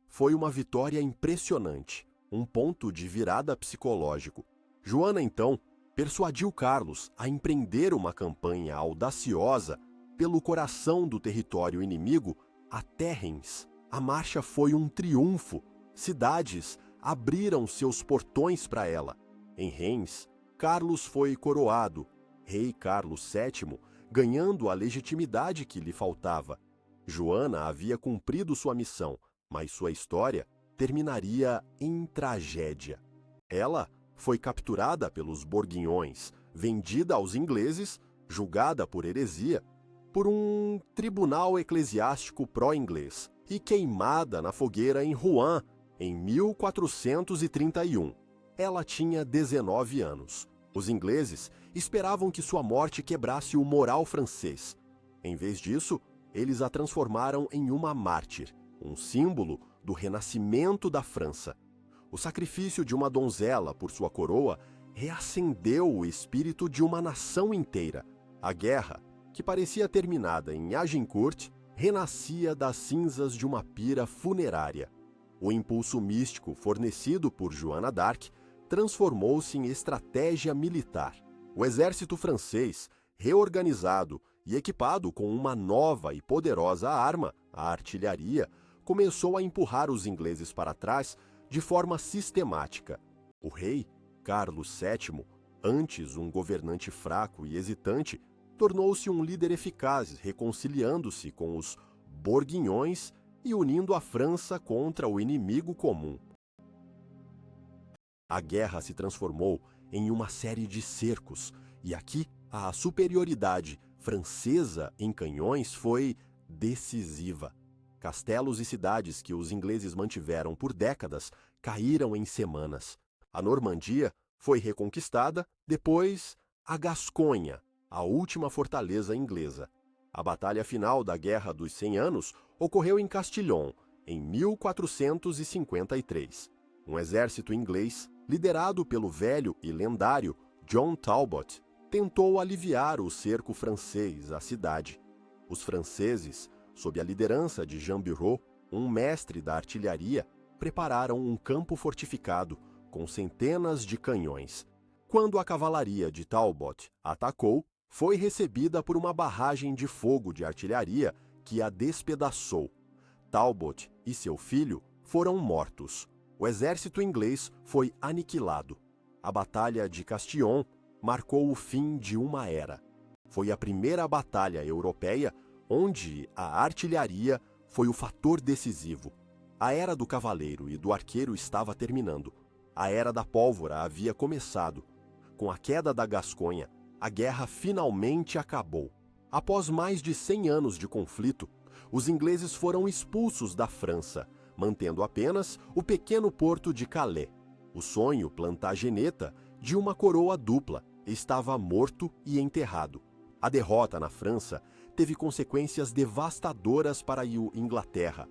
Foi uma vitória impressionante, um ponto de virada psicológico. Joana, então, persuadiu Carlos a empreender uma campanha audaciosa pelo coração do território inimigo até Reims. A marcha foi um triunfo. Cidades abriram seus portões para ela. Em Reims, Carlos foi coroado, rei Carlos VII, ganhando a legitimidade que lhe faltava. Joana havia cumprido sua missão, mas sua história terminaria em tragédia. Ela foi capturada pelos Borguinhões, vendida aos ingleses, julgada por heresia, por um tribunal eclesiástico pró-inglês e queimada na fogueira em Rouen em 1431. Ela tinha 19 anos. Os ingleses esperavam que sua morte quebrasse o moral francês. Em vez disso, eles a transformaram em uma mártir, um símbolo do renascimento da França. O sacrifício de uma donzela por sua coroa reacendeu o espírito de uma nação inteira. A guerra, que parecia terminada em Agincourt, renascia das cinzas de uma pira funerária. O impulso místico fornecido por Joana d'Arc transformou-se em estratégia militar. O exército francês, reorganizado e equipado com uma nova e poderosa arma, a artilharia, começou a empurrar os ingleses para trás de forma sistemática. O rei, Carlos VII, antes um governante fraco e hesitante, tornou-se um líder eficaz, reconciliando-se com os Borguinhões e unindo a França contra o inimigo comum. A guerra se transformou em uma série de cercos, e aqui a superioridade francesa em canhões foi decisiva. Castelos e cidades que os ingleses mantiveram por décadas caíram em semanas. A Normandia foi reconquistada, depois a Gasconha, a última fortaleza inglesa. A batalha final da Guerra dos 100 Anos ocorreu em Castillon, em 1453. Um exército inglês, liderado pelo velho e lendário John Talbot, tentou aliviar o cerco francês à cidade. Os franceses, sob a liderança de Jean Bureau, um mestre da artilharia, prepararam um campo fortificado com centenas de canhões. Quando a cavalaria de Talbot atacou, foi recebida por uma barragem de fogo de artilharia que a despedaçou. Talbot e seu filho foram mortos. O exército inglês foi aniquilado. A Batalha de Castillon marcou o fim de uma era. Foi a primeira batalha europeia onde a artilharia foi o fator decisivo. A era do cavaleiro e do arqueiro estava terminando. A era da pólvora havia começado. Com a queda da Gasconha, a guerra finalmente acabou. Após mais de 100 anos de conflito, os ingleses foram expulsos da França, mantendo apenas o pequeno porto de Calais. O sonho plantageneta de uma coroa dupla estava morto e enterrado. A derrota na França teve consequências devastadoras para a Inglaterra.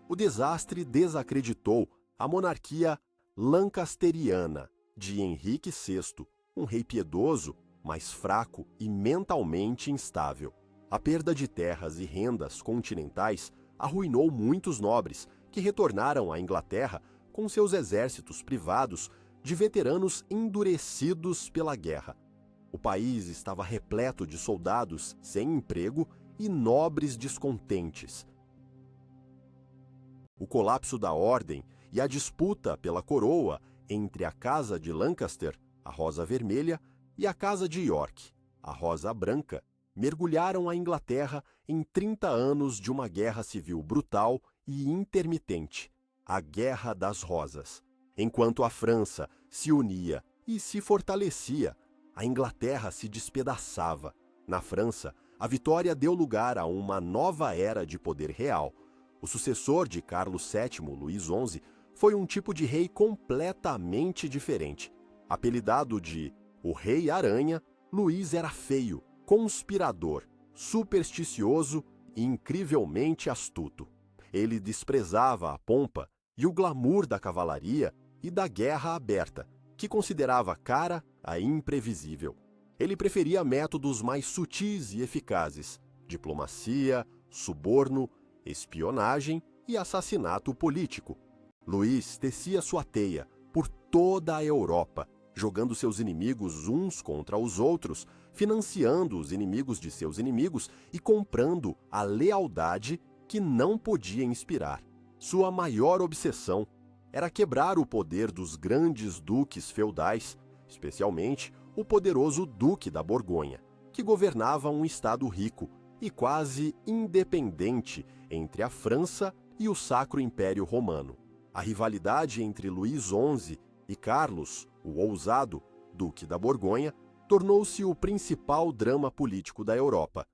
O desastre desacreditou a monarquia lancasteriana de Henrique VI, um rei piedoso, mas fraco e mentalmente instável. A perda de terras e rendas continentais arruinou muitos nobres que retornaram à Inglaterra com seus exércitos privados de veteranos endurecidos pela guerra. O país estava repleto de soldados sem emprego e nobres descontentes. O colapso da ordem e a disputa pela coroa entre a Casa de Lancaster, a Rosa Vermelha, e a Casa de York, a Rosa Branca, mergulharam a Inglaterra em 30 anos de uma guerra civil brutal e intermitente, a Guerra das Rosas. Enquanto a França se unia e se fortalecia. A Inglaterra se despedaçava. Na França, a vitória deu lugar a uma nova era de poder real. O sucessor de Carlos VII, Luís XI, foi um tipo de rei completamente diferente. Apelidado de o Rei Aranha, Luís era feio, conspirador, supersticioso e incrivelmente astuto. Ele desprezava a pompa e o glamour da cavalaria e da guerra aberta, que considerava cara a imprevisível. Ele preferia métodos mais sutis e eficazes: diplomacia, suborno, espionagem e assassinato político. Luís tecia sua teia por toda a Europa, jogando seus inimigos uns contra os outros, financiando os inimigos de seus inimigos e comprando a lealdade que não podia inspirar. Sua maior obsessão era quebrar o poder dos grandes duques feudais, especialmente o poderoso Duque da Borgonha, que governava um estado rico e quase independente entre a França e o Sacro Império Romano. A rivalidade entre Luís XI e Carlos, o ousado Duque da Borgonha, tornou-se o principal drama político da Europa.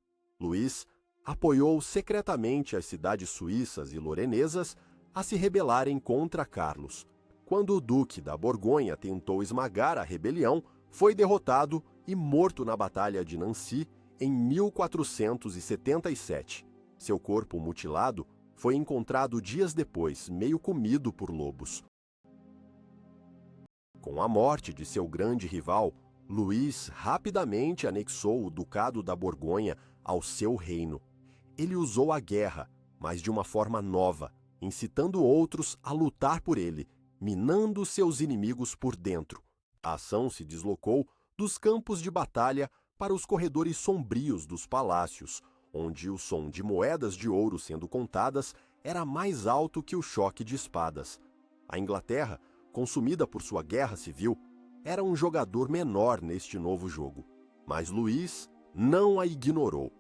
Luís apoiou secretamente as cidades suíças e lorenesas a se rebelarem contra Carlos. Quando o Duque da Borgonha tentou esmagar a rebelião, foi derrotado e morto na Batalha de Nancy em 1477. Seu corpo mutilado foi encontrado dias depois, meio comido por lobos. Com a morte de seu grande rival, Luís rapidamente anexou o Ducado da Borgonha ao seu reino. Ele usou a guerra, mas de uma forma nova, incitando outros a lutar por ele, minando seus inimigos por dentro. A ação se deslocou dos campos de batalha para os corredores sombrios dos palácios, onde o som de moedas de ouro sendo contadas era mais alto que o choque de espadas. A Inglaterra, consumida por sua guerra civil, era um jogador menor neste novo jogo. Mas Luís não a ignorou.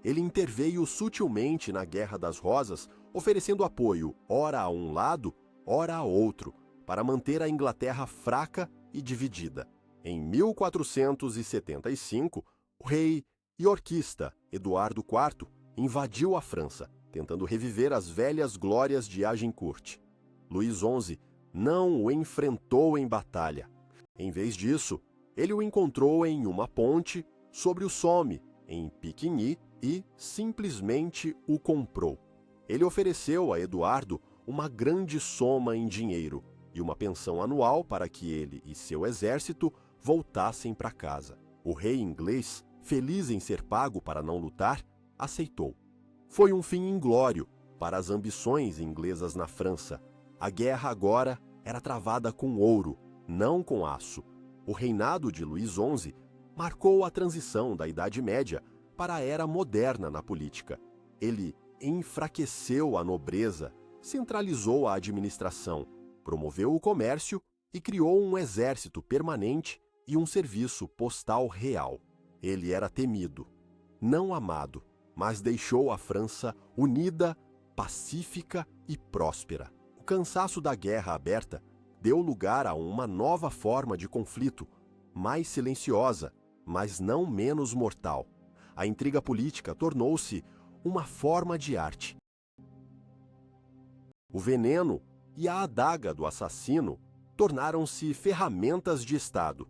Ele interveio sutilmente na Guerra das Rosas, oferecendo apoio ora a um lado, ora a outro, para manter a Inglaterra fraca e dividida. Em 1475, o rei iorquista Eduardo IV invadiu a França, tentando reviver as velhas glórias de Agincourt. Luís XI não o enfrentou em batalha. Em vez disso, ele o encontrou em uma ponte sobre o Somme, em Piquigny, e simplesmente o comprou. Ele ofereceu a Eduardo uma grande soma em dinheiro e uma pensão anual para que ele e seu exército voltassem para casa. O rei inglês, feliz em ser pago para não lutar, aceitou. Foi um fim inglório para as ambições inglesas na França. A guerra agora era travada com ouro, não com aço. O reinado de Luís XI marcou a transição da Idade Média para a era moderna na política. Ele enfraqueceu a nobreza, centralizou a administração, promoveu o comércio e criou um exército permanente e um serviço postal real. Ele era temido, não amado, mas deixou a França unida, pacífica e próspera. O cansaço da guerra aberta deu lugar a uma nova forma de conflito, mais silenciosa, mas não menos mortal. A intriga política tornou-se uma forma de arte. O veneno e a adaga do assassino tornaram-se ferramentas de Estado.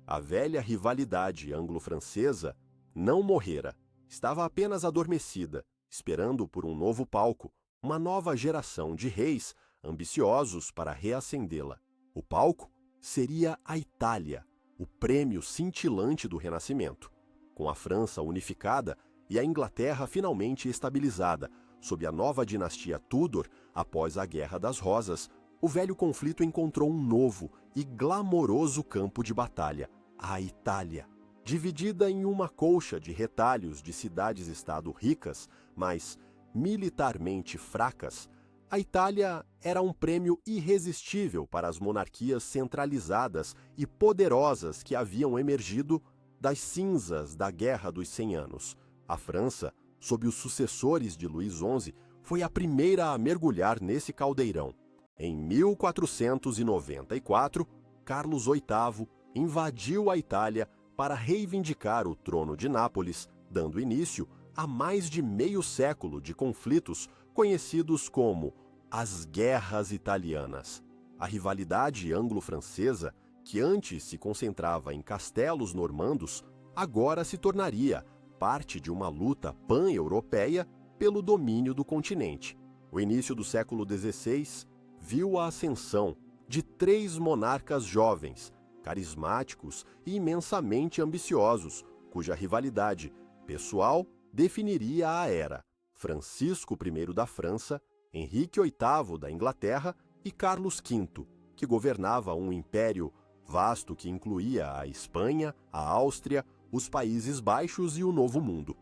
A velha rivalidade anglo-francesa não morrera, estava apenas adormecida, esperando por um novo palco, uma nova geração de reis ambiciosos para reacendê-la. O palco seria a Itália, o prêmio cintilante do Renascimento. Com a França unificada e a Inglaterra finalmente estabilizada sob a nova dinastia Tudor após a Guerra das Rosas, o velho conflito encontrou um novo e glamouroso campo de batalha, a Itália. Dividida em uma colcha de retalhos de cidades-estado ricas, mas militarmente fracas, a Itália era um prêmio irresistível para as monarquias centralizadas e poderosas que haviam emergido das cinzas da Guerra dos 100 Anos. A França, sob os sucessores de Luís XI, foi a primeira a mergulhar nesse caldeirão. Em 1494, Carlos VIII invadiu a Itália para reivindicar o trono de Nápoles, dando início a mais de meio século de conflitos conhecidos como as Guerras Italianas. A rivalidade anglo-francesa, que antes se concentrava em castelos normandos, agora se tornaria parte de uma luta pan-europeia pelo domínio do continente. O início do século XVI viu a ascensão de 3 monarcas jovens, carismáticos e imensamente ambiciosos, cuja rivalidade pessoal definiria a era: Francisco I da França, Henrique VIII da Inglaterra e Carlos V, que governava um império vasto que incluía a Espanha, a Áustria, os Países Baixos e o Novo Mundo.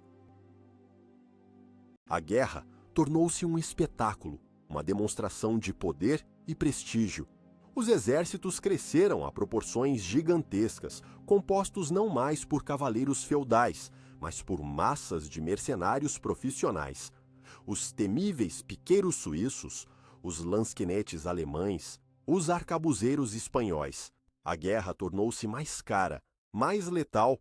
A guerra tornou-se um espetáculo, uma demonstração de poder e prestígio. Os exércitos cresceram a proporções gigantescas, compostos não mais por cavaleiros feudais, mas por massas de mercenários profissionais. Os temíveis piqueiros suíços, os lansquenetes alemães, os arcabuzeiros espanhóis. A guerra tornou-se mais cara, mais letal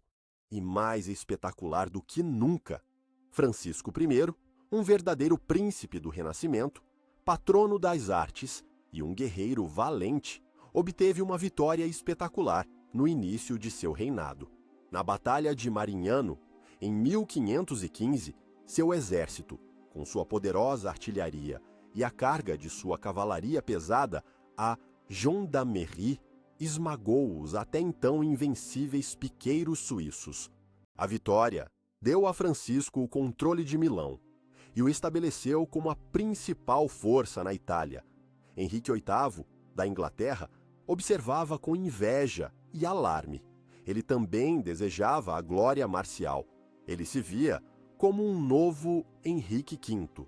e mais espetacular do que nunca. Francisco I, um verdadeiro príncipe do Renascimento, patrono das artes e um guerreiro valente, obteve uma vitória espetacular no início de seu reinado. Na Batalha de Marignano, em 1515, seu exército, com sua poderosa artilharia e a carga de sua cavalaria pesada, a gendarmerie, esmagou os até então invencíveis piqueiros suíços. A vitória deu a Francisco o controle de Milão e o estabeleceu como a principal força na Itália. Henrique VIII, da Inglaterra, observava com inveja e alarme. Ele também desejava a glória marcial. Ele se via como um novo Henrique V,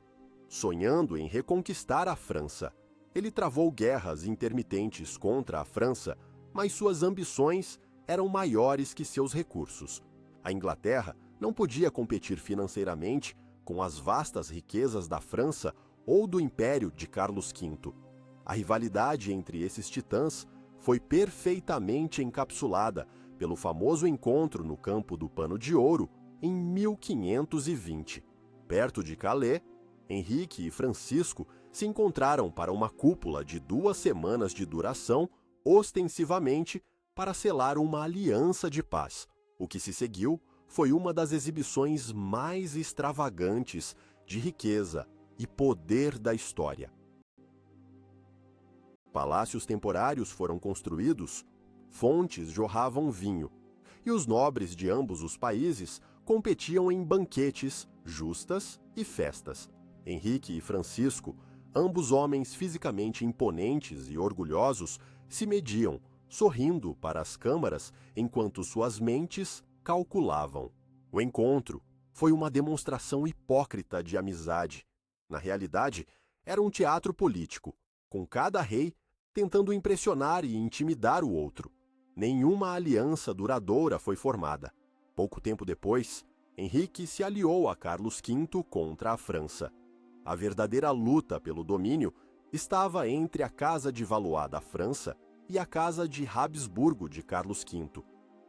sonhando em reconquistar a França. Ele travou guerras intermitentes contra a França, mas suas ambições eram maiores que seus recursos. A Inglaterra não podia competir financeiramente com as vastas riquezas da França ou do Império de Carlos V. A rivalidade entre esses titãs foi perfeitamente encapsulada pelo famoso encontro no Campo do Pano de Ouro em 1520. Perto de Calais, Henrique e Francisco se encontraram para uma cúpula de 2 semanas de duração, ostensivamente para selar uma aliança de paz. O que se seguiu foi uma das exibições mais extravagantes de riqueza e poder da história. Palácios temporários foram construídos, fontes jorravam vinho, e os nobres de ambos os países competiam em banquetes, justas e festas. Henrique e Francisco, ambos homens fisicamente imponentes e orgulhosos, se mediam, sorrindo para as câmaras enquanto suas mentes calculavam. O encontro foi uma demonstração hipócrita de amizade. Na realidade, era um teatro político, com cada rei tentando impressionar e intimidar o outro. Nenhuma aliança duradoura foi formada. Pouco tempo depois, Henrique se aliou a Carlos V contra a França. A verdadeira luta pelo domínio estava entre a Casa de Valois da França e a Casa de Habsburgo de Carlos V.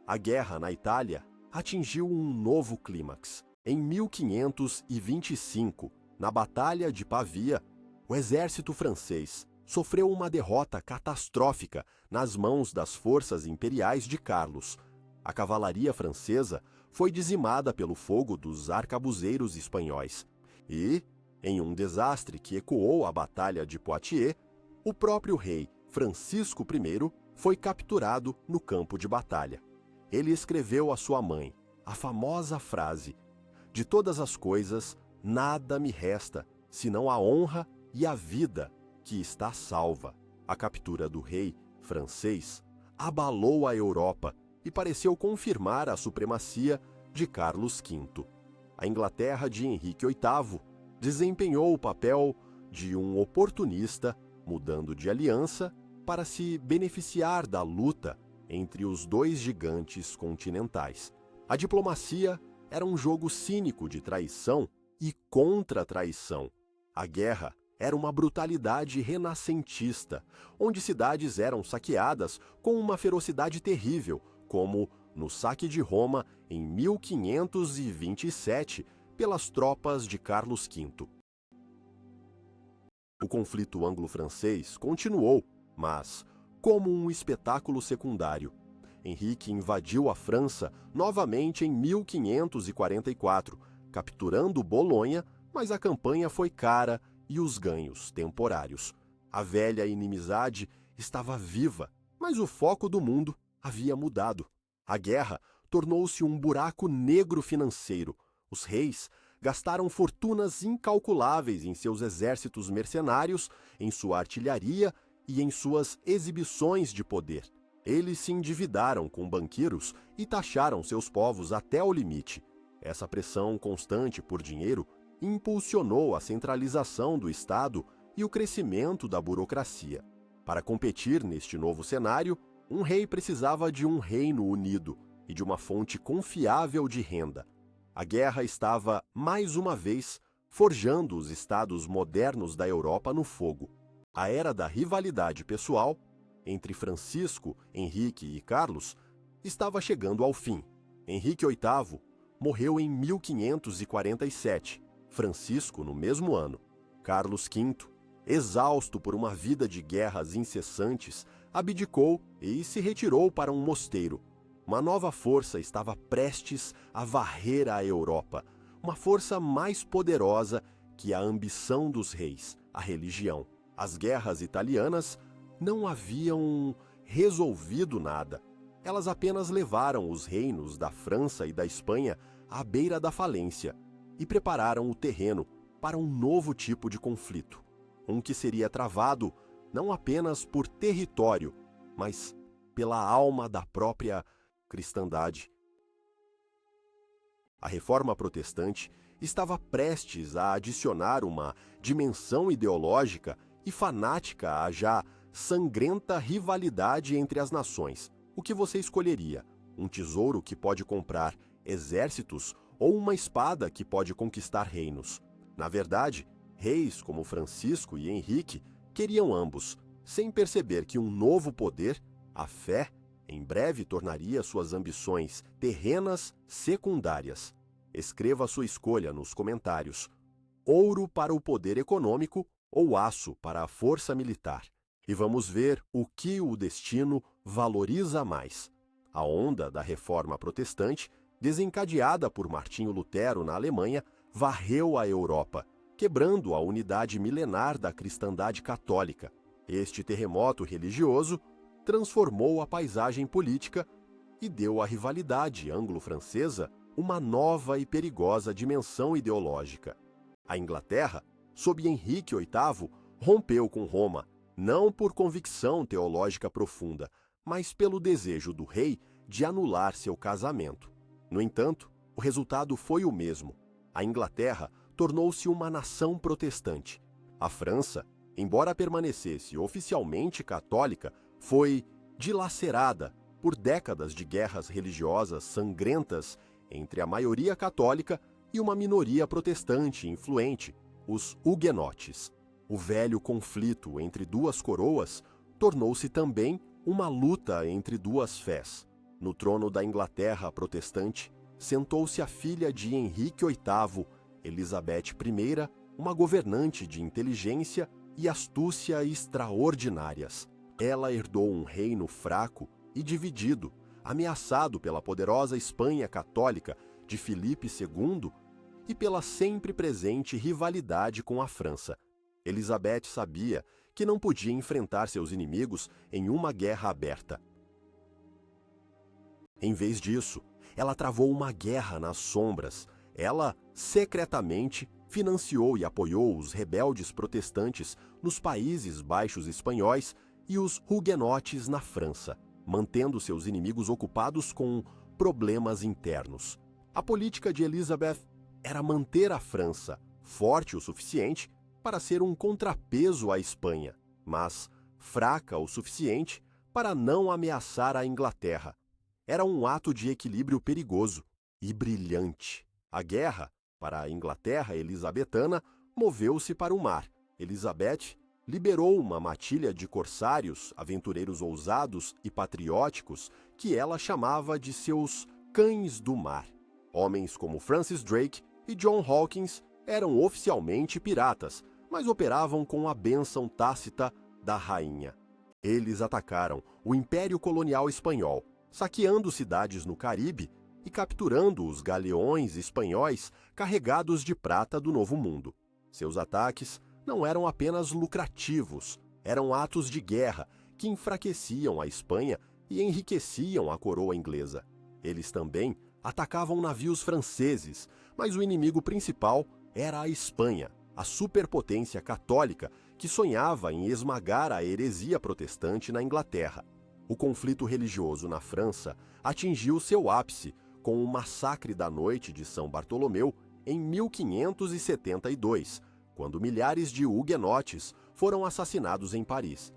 A guerra na Itália atingiu um novo clímax. Em 1525, na Batalha de Pavia, o exército francês sofreu uma derrota catastrófica nas mãos das forças imperiais de Carlos. A cavalaria francesa foi dizimada pelo fogo dos arcabuzeiros espanhóis. E, em um desastre que ecoou a Batalha de Poitiers, o próprio rei Francisco I foi capturado no campo de batalha. Ele escreveu à sua mãe a famosa frase: "De todas as coisas, nada me resta, senão a honra e a vida que está salva." A captura do rei francês abalou a Europa e pareceu confirmar a supremacia de Carlos V. A Inglaterra de Henrique VIII desempenhou o papel de um oportunista, mudando de aliança para se beneficiar da luta entre os dois gigantes continentais. A diplomacia era um jogo cínico de traição e contra-traição. A guerra era uma brutalidade renascentista, onde cidades eram saqueadas com uma ferocidade terrível, como no saque de Roma em 1527 pelas tropas de Carlos V. O conflito anglo-francês continuou, mas como um espetáculo secundário. Henrique invadiu a França novamente em 1544, capturando Bolonha, mas a campanha foi cara e os ganhos temporários. A velha inimizade estava viva, mas o foco do mundo havia mudado. A guerra tornou-se um buraco negro financeiro. Os reis gastaram fortunas incalculáveis em seus exércitos mercenários, em sua artilharia e em suas exibições de poder. Eles se endividaram com banqueiros e taxaram seus povos até ao limite. Essa pressão constante por dinheiro impulsionou a centralização do Estado e o crescimento da burocracia. Para competir neste novo cenário, um rei precisava de um reino unido e de uma fonte confiável de renda. A guerra estava, mais uma vez, forjando os estados modernos da Europa no fogo. A era da rivalidade pessoal entre Francisco, Henrique e Carlos estava chegando ao fim. Henrique VIII morreu em 1547, Francisco no mesmo ano. Carlos V, exausto por uma vida de guerras incessantes, abdicou e se retirou para um mosteiro. Uma nova força estava prestes a varrer a Europa, uma força mais poderosa que a ambição dos reis, a religião. As guerras italianas não haviam resolvido nada. Elas apenas levaram os reinos da França e da Espanha à beira da falência e prepararam o terreno para um novo tipo de conflito, um que seria travado não apenas por território, mas pela alma da própria cristandade. A Reforma Protestante estava prestes a adicionar uma dimensão ideológica e fanática à já sangrenta rivalidade entre as nações. O que você escolheria? Um tesouro que pode comprar exércitos ou uma espada que pode conquistar reinos? Na verdade, reis como Francisco e Henrique queriam ambos, sem perceber que um novo poder, a fé, em breve tornaria suas ambições terrenas secundárias. Escreva sua escolha nos comentários. Ouro para o poder econômico ou aço para a força militar? E vamos ver o que o destino valoriza mais. A onda da Reforma Protestante, desencadeada por Martinho Lutero na Alemanha, varreu a Europa, quebrando a unidade milenar da cristandade católica. Este terremoto religioso transformou a paisagem política e deu à rivalidade anglo-francesa uma nova e perigosa dimensão ideológica. A Inglaterra, sob Henrique VIII, rompeu com Roma, não por convicção teológica profunda, mas pelo desejo do rei de anular seu casamento. No entanto, o resultado foi o mesmo. A Inglaterra tornou-se uma nação protestante. A França, embora permanecesse oficialmente católica, foi dilacerada por décadas de guerras religiosas sangrentas entre a maioria católica e uma minoria protestante influente, os huguenotes. O velho conflito entre duas coroas tornou-se também uma luta entre duas fés. No trono da Inglaterra protestante, sentou-se a filha de Henrique VIII, Elizabeth I, uma governante de inteligência e astúcia extraordinárias. Ela herdou um reino fraco e dividido, ameaçado pela poderosa Espanha católica de Filipe II e pela sempre presente rivalidade com a França. Elizabeth sabia que não podia enfrentar seus inimigos em uma guerra aberta. Em vez disso, ela travou uma guerra nas sombras. Ela, secretamente, financiou e apoiou os rebeldes protestantes nos Países Baixos espanhóis e os huguenotes na França, mantendo seus inimigos ocupados com problemas internos. A política de Elizabeth era manter a França forte o suficiente para ser um contrapeso à Espanha, mas fraca o suficiente para não ameaçar a Inglaterra. Era um ato de equilíbrio perigoso e brilhante. A guerra, para a Inglaterra elisabetana, moveu-se para o mar. Elizabeth liberou uma matilha de corsários, aventureiros ousados e patrióticos que ela chamava de seus cães do mar. Homens como Francis Drake e John Hawkins eram oficialmente piratas, mas operavam com a bênção tácita da rainha. Eles atacaram o Império Colonial Espanhol, saqueando cidades no Caribe e capturando os galeões espanhóis carregados de prata do Novo Mundo. Seus ataques não eram apenas lucrativos, eram atos de guerra que enfraqueciam a Espanha e enriqueciam a coroa inglesa. Eles também atacavam navios franceses, mas o inimigo principal era a Espanha, a superpotência católica que sonhava em esmagar a heresia protestante na Inglaterra. O conflito religioso na França atingiu seu ápice com o massacre da Noite de São Bartolomeu em 1572, quando milhares de huguenotes foram assassinados em Paris.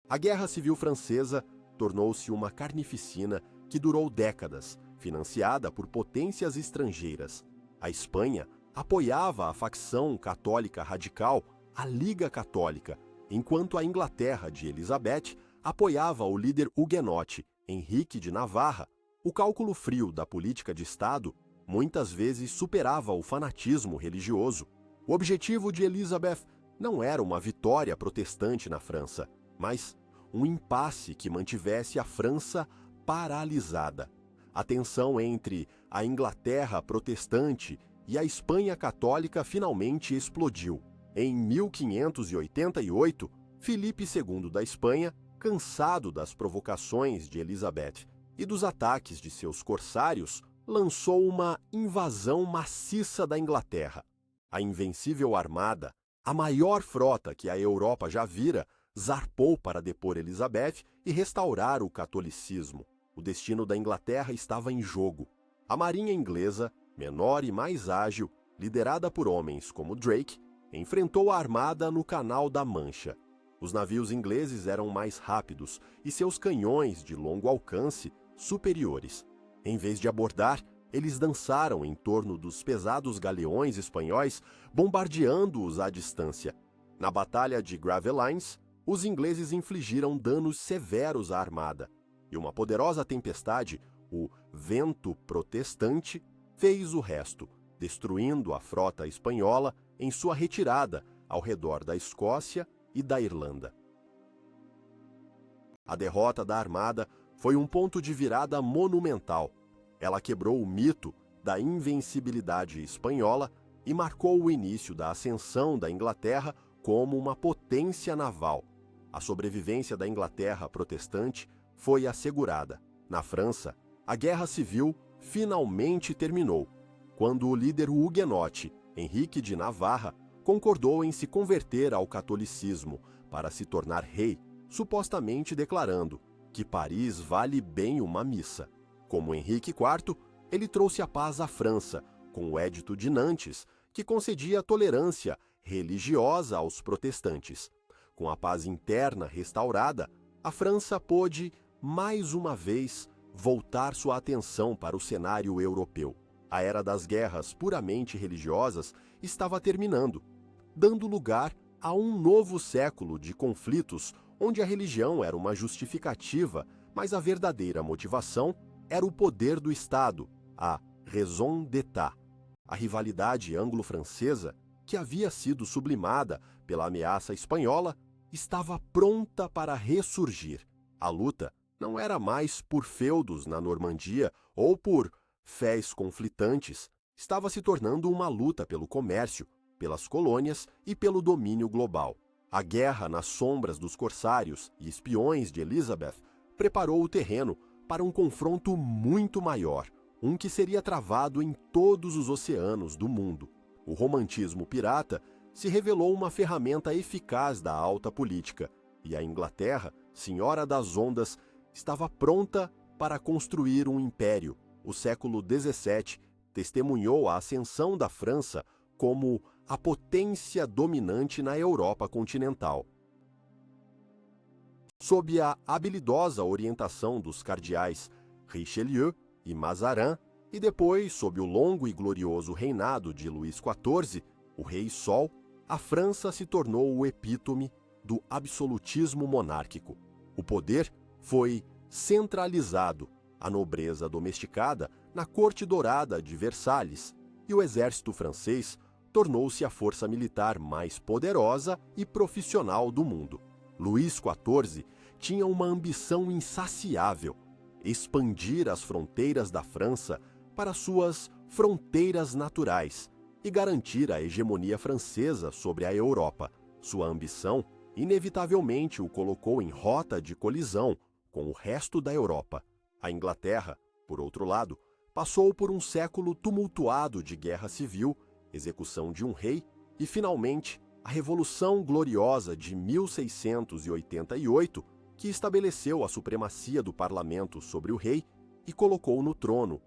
A Guerra Civil Francesa tornou-se uma carnificina que durou décadas, financiada por potências estrangeiras. A Espanha apoiava a facção católica radical, a Liga Católica, enquanto a Inglaterra de Elizabeth apoiava o líder huguenote, Henrique de Navarra. O cálculo frio da política de Estado muitas vezes superava o fanatismo religioso. O objetivo de Elizabeth não era uma vitória protestante na França, mas um impasse que mantivesse a França paralisada. A tensão entre a Inglaterra protestante e a Espanha católica finalmente explodiu. Em 1588, Filipe II da Espanha, cansado das provocações de Elizabeth e dos ataques de seus corsários, lançou uma invasão maciça da Inglaterra. A Invencível Armada, a maior frota que a Europa já vira, zarpou para depor Elizabeth e restaurar o catolicismo. O destino da Inglaterra estava em jogo. A marinha inglesa, menor e mais ágil, liderada por homens como Drake, enfrentou a armada no Canal da Mancha. Os navios ingleses eram mais rápidos e seus canhões de longo alcance superiores. Em vez de abordar, eles dançaram em torno dos pesados galeões espanhóis, bombardeando-os à distância. Na Batalha de Gravelines, os ingleses infligiram danos severos à armada, e uma poderosa tempestade, o Vento Protestante, fez o resto, destruindo a frota espanhola em sua retirada ao redor da Escócia e da Irlanda. A derrota da armada foi um ponto de virada monumental. Ela quebrou o mito da invencibilidade espanhola e marcou o início da ascensão da Inglaterra como uma potência naval. A sobrevivência da Inglaterra protestante foi assegurada. Na França, a Guerra Civil finalmente terminou, quando o líder huguenote, Henrique de Navarra, concordou em se converter ao catolicismo para se tornar rei, supostamente declarando que Paris vale bem uma missa. Como Henrique IV, ele trouxe a paz à França, com o Edito de Nantes, que concedia tolerância religiosa aos protestantes. Com a paz interna restaurada, a França pôde, mais uma vez, voltar sua atenção para o cenário europeu. A era das guerras puramente religiosas estava terminando, dando lugar a um novo século de conflitos onde a religião era uma justificativa, mas a verdadeira motivação era o poder do Estado, a raison d'État. A rivalidade anglo-francesa, que havia sido sublimada pela ameaça espanhola, estava pronta para ressurgir. A luta não era mais por feudos na Normandia ou por fés conflitantes, estava se tornando uma luta pelo comércio, pelas colônias e pelo domínio global. A guerra nas sombras dos corsários e espiões de Elizabeth preparou o terreno para um confronto muito maior, um que seria travado em todos os oceanos do mundo. O romantismo pirata se revelou uma ferramenta eficaz da alta política, e a Inglaterra, senhora das ondas, estava pronta para construir um império. O século XVII testemunhou a ascensão da França como a potência dominante na Europa continental. Sob a habilidosa orientação dos cardeais Richelieu e Mazarin, e depois sob o longo e glorioso reinado de Luís XIV, o Rei Sol, a França se tornou o epítome do absolutismo monárquico. O poder foi centralizado, a nobreza domesticada na Corte Dourada de Versalhes, e o exército francês tornou-se a força militar mais poderosa e profissional do mundo. Luís XIV tinha uma ambição insaciável: expandir as fronteiras da França para suas fronteiras naturais e garantir a hegemonia francesa sobre a Europa. Sua ambição, inevitavelmente, o colocou em rota de colisão com o resto da Europa. A Inglaterra, por outro lado, passou por um século tumultuado de guerra civil, execução de um rei e, finalmente, a Revolução Gloriosa de 1688, que estabeleceu a supremacia do parlamento sobre o rei e colocou no trono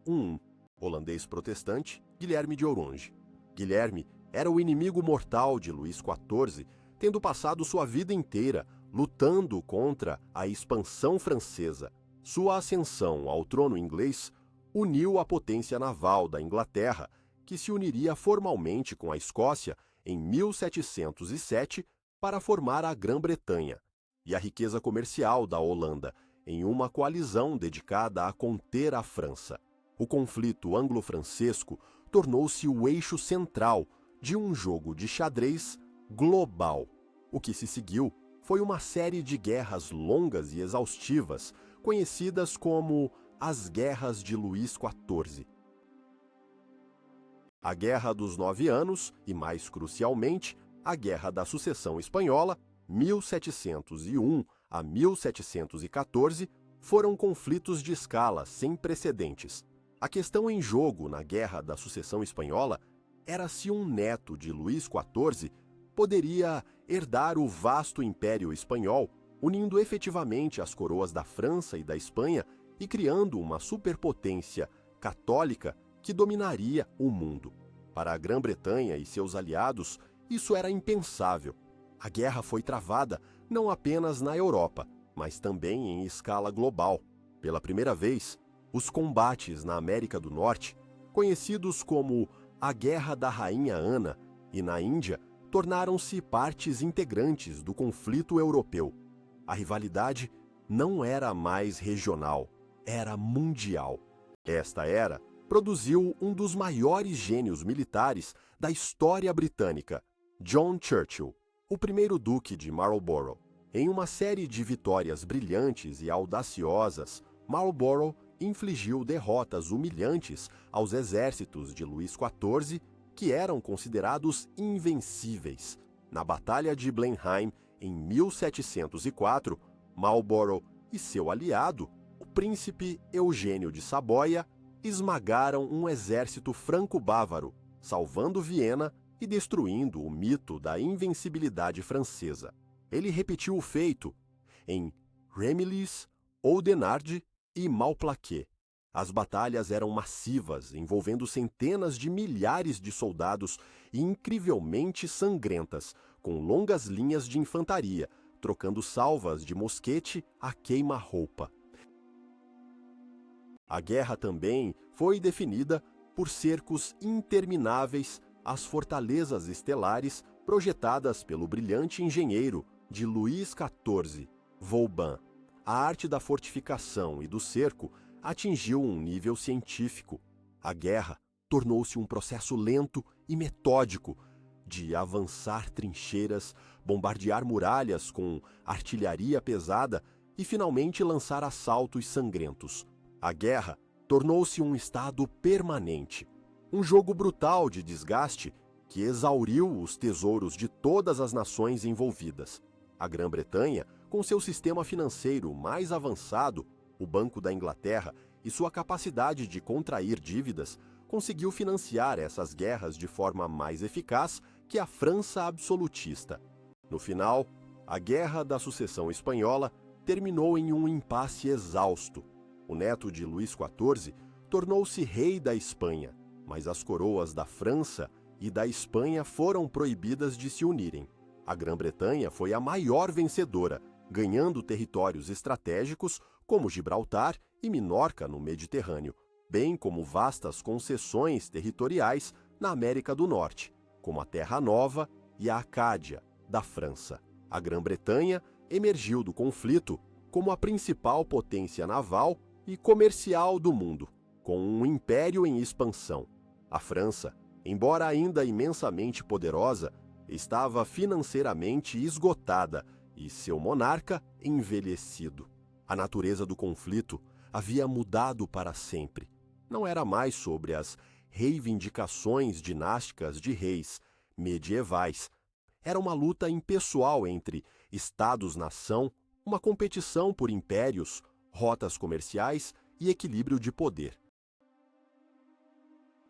um holandês protestante, Guilherme de Orange. Guilherme era o inimigo mortal de Luís XIV, tendo passado sua vida inteira lutando contra a expansão francesa. Sua ascensão ao trono inglês uniu a potência naval da Inglaterra, que se uniria formalmente com a Escócia em 1707 para formar a Grã-Bretanha, e a riqueza comercial da Holanda, em uma coalizão dedicada a conter a França. O conflito anglo-francesco tornou-se o eixo central de um jogo de xadrez global. O que se seguiu foi uma série de guerras longas e exaustivas, conhecidas como as Guerras de Luís XIV. A Guerra dos 9 Anos e, mais crucialmente, a Guerra da Sucessão Espanhola, 1701 a 1714, foram conflitos de escala sem precedentes. A questão em jogo na Guerra da Sucessão Espanhola era se um neto de Luís XIV poderia herdar o vasto Império Espanhol, unindo efetivamente as coroas da França e da Espanha e criando uma superpotência católica que dominaria o mundo. Para a Grã-Bretanha e seus aliados, isso era impensável. A guerra foi travada não apenas na Europa, mas também em escala global. Pela primeira vez, os combates na América do Norte, conhecidos como a Guerra da Rainha Ana, e na Índia, tornaram-se partes integrantes do conflito europeu. A rivalidade não era mais regional, era mundial. Esta era produziu um dos maiores gênios militares da história britânica, John Churchill, o primeiro duque de Marlborough. Em uma série de vitórias brilhantes e audaciosas, Marlborough infligiu derrotas humilhantes aos exércitos de Luís XIV, que eram considerados invencíveis. Na Batalha de Blenheim, em 1704, Marlborough e seu aliado, o príncipe Eugênio de Saboia, esmagaram um exército franco-bávaro, salvando Viena e destruindo o mito da invencibilidade francesa. Ele repetiu o feito em Ramillies, Oudenarde e Malplaquet. As batalhas eram massivas, envolvendo centenas de milhares de soldados e incrivelmente sangrentas, com longas linhas de infantaria, trocando salvas de mosquete a queima-roupa. A guerra também foi definida por cercos intermináveis às fortalezas estelares projetadas pelo brilhante engenheiro de Luís XIV, Vauban. A arte da fortificação e do cerco atingiu um nível científico. A guerra tornou-se um processo lento e metódico de avançar trincheiras, bombardear muralhas com artilharia pesada e finalmente lançar assaltos sangrentos. A guerra tornou-se um estado permanente, um jogo brutal de desgaste que exauriu os tesouros de todas as nações envolvidas. A Grã-Bretanha, com seu sistema financeiro mais avançado, o Banco da Inglaterra e sua capacidade de contrair dívidas, conseguiu financiar essas guerras de forma mais eficaz que a França absolutista. No final, a Guerra da Sucessão Espanhola terminou em um impasse exausto. O neto de Luís XIV tornou-se rei da Espanha, mas as coroas da França e da Espanha foram proibidas de se unirem. A Grã-Bretanha foi a maior vencedora, ganhando territórios estratégicos como Gibraltar e Minorca no Mediterrâneo, bem como vastas concessões territoriais na América do Norte, como a Terra Nova e a Acádia, da França. A Grã-Bretanha emergiu do conflito como a principal potência naval e comercial do mundo, com um império em expansão. A França, embora ainda imensamente poderosa, estava financeiramente esgotada e seu monarca envelhecido. A natureza do conflito havia mudado para sempre. Não era mais sobre as reivindicações dinásticas de reis medievais. Era uma luta impessoal entre estados-nação, uma competição por impérios, rotas comerciais e equilíbrio de poder.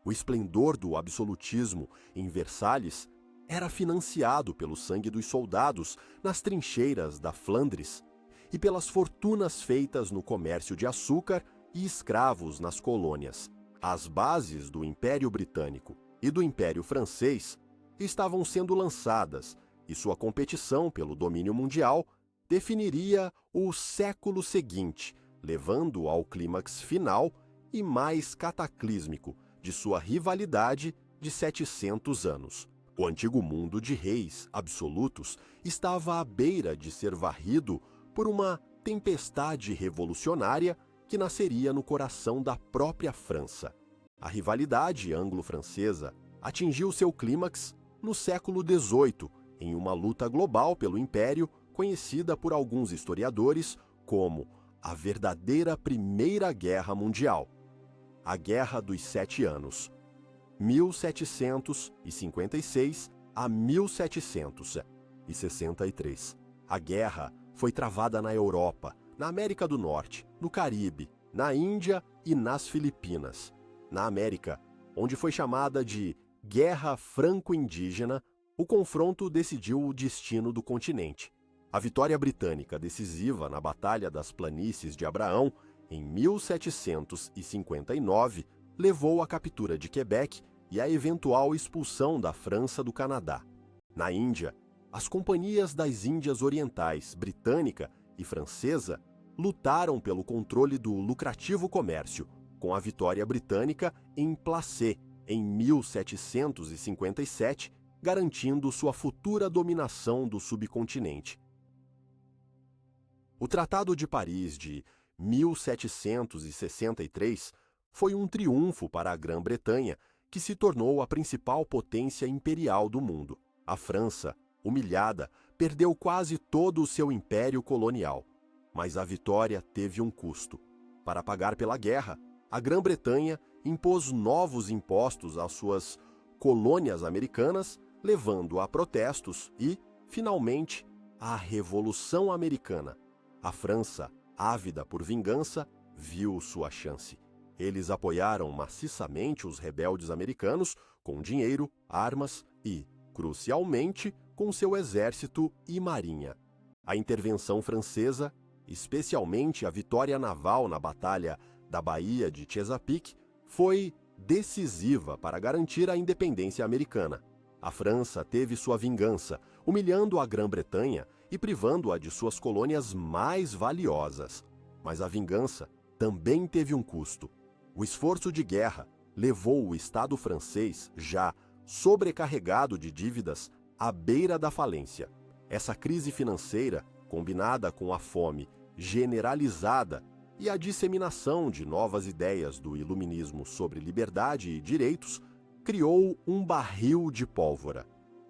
O esplendor do absolutismo em Versalhes era financiado pelo sangue dos soldados nas trincheiras da Flandres e pelas fortunas feitas no comércio de açúcar e escravos nas colônias. As bases do Império Britânico e do Império Francês estavam sendo lançadas e sua competição pelo domínio mundial definiria o século seguinte, levando ao clímax final e mais cataclísmico de sua rivalidade de 700 anos. O antigo mundo de reis absolutos estava à beira de ser varrido por uma tempestade revolucionária que nasceria no coração da própria França. A rivalidade anglo-francesa atingiu seu clímax no século XVIII, em uma luta global pelo império conhecida por alguns historiadores como a verdadeira Primeira Guerra Mundial, a Guerra dos 7 Anos, 1756 a 1763. A guerra foi travada na Europa, na América do Norte, no Caribe, na Índia e nas Filipinas. Na América, onde foi chamada de Guerra Franco-Indígena, o confronto decidiu o destino do continente. A vitória britânica decisiva na Batalha das Planícies de Abraão, em 1759, levou à captura de Quebec e à eventual expulsão da França do Canadá. Na Índia, as companhias das Índias Orientais, britânica e francesa, lutaram pelo controle do lucrativo comércio, com a vitória britânica em Placé, em 1757, garantindo sua futura dominação do subcontinente. O Tratado de Paris de 1763 foi um triunfo para a Grã-Bretanha, que se tornou a principal potência imperial do mundo. A França, humilhada, perdeu quase todo o seu império colonial. Mas a vitória teve um custo. Para pagar pela guerra, a Grã-Bretanha impôs novos impostos às suas colônias americanas, levando a protestos e, finalmente, à Revolução Americana. A França, ávida por vingança, viu sua chance. Eles apoiaram maciçamente os rebeldes americanos com dinheiro, armas e, crucialmente, com seu exército e marinha. A intervenção francesa, especialmente a vitória naval na Batalha da Baía de Chesapeake, foi decisiva para garantir a independência americana. A França teve sua vingança, humilhando a Grã-Bretanha e privando-a de suas colônias mais valiosas. Mas a vingança também teve um custo. O esforço de guerra levou o Estado francês, já sobrecarregado de dívidas, à beira da falência. Essa crise financeira, combinada com a fome generalizada e a disseminação de novas ideias do iluminismo sobre liberdade e direitos, criou um barril de pólvora.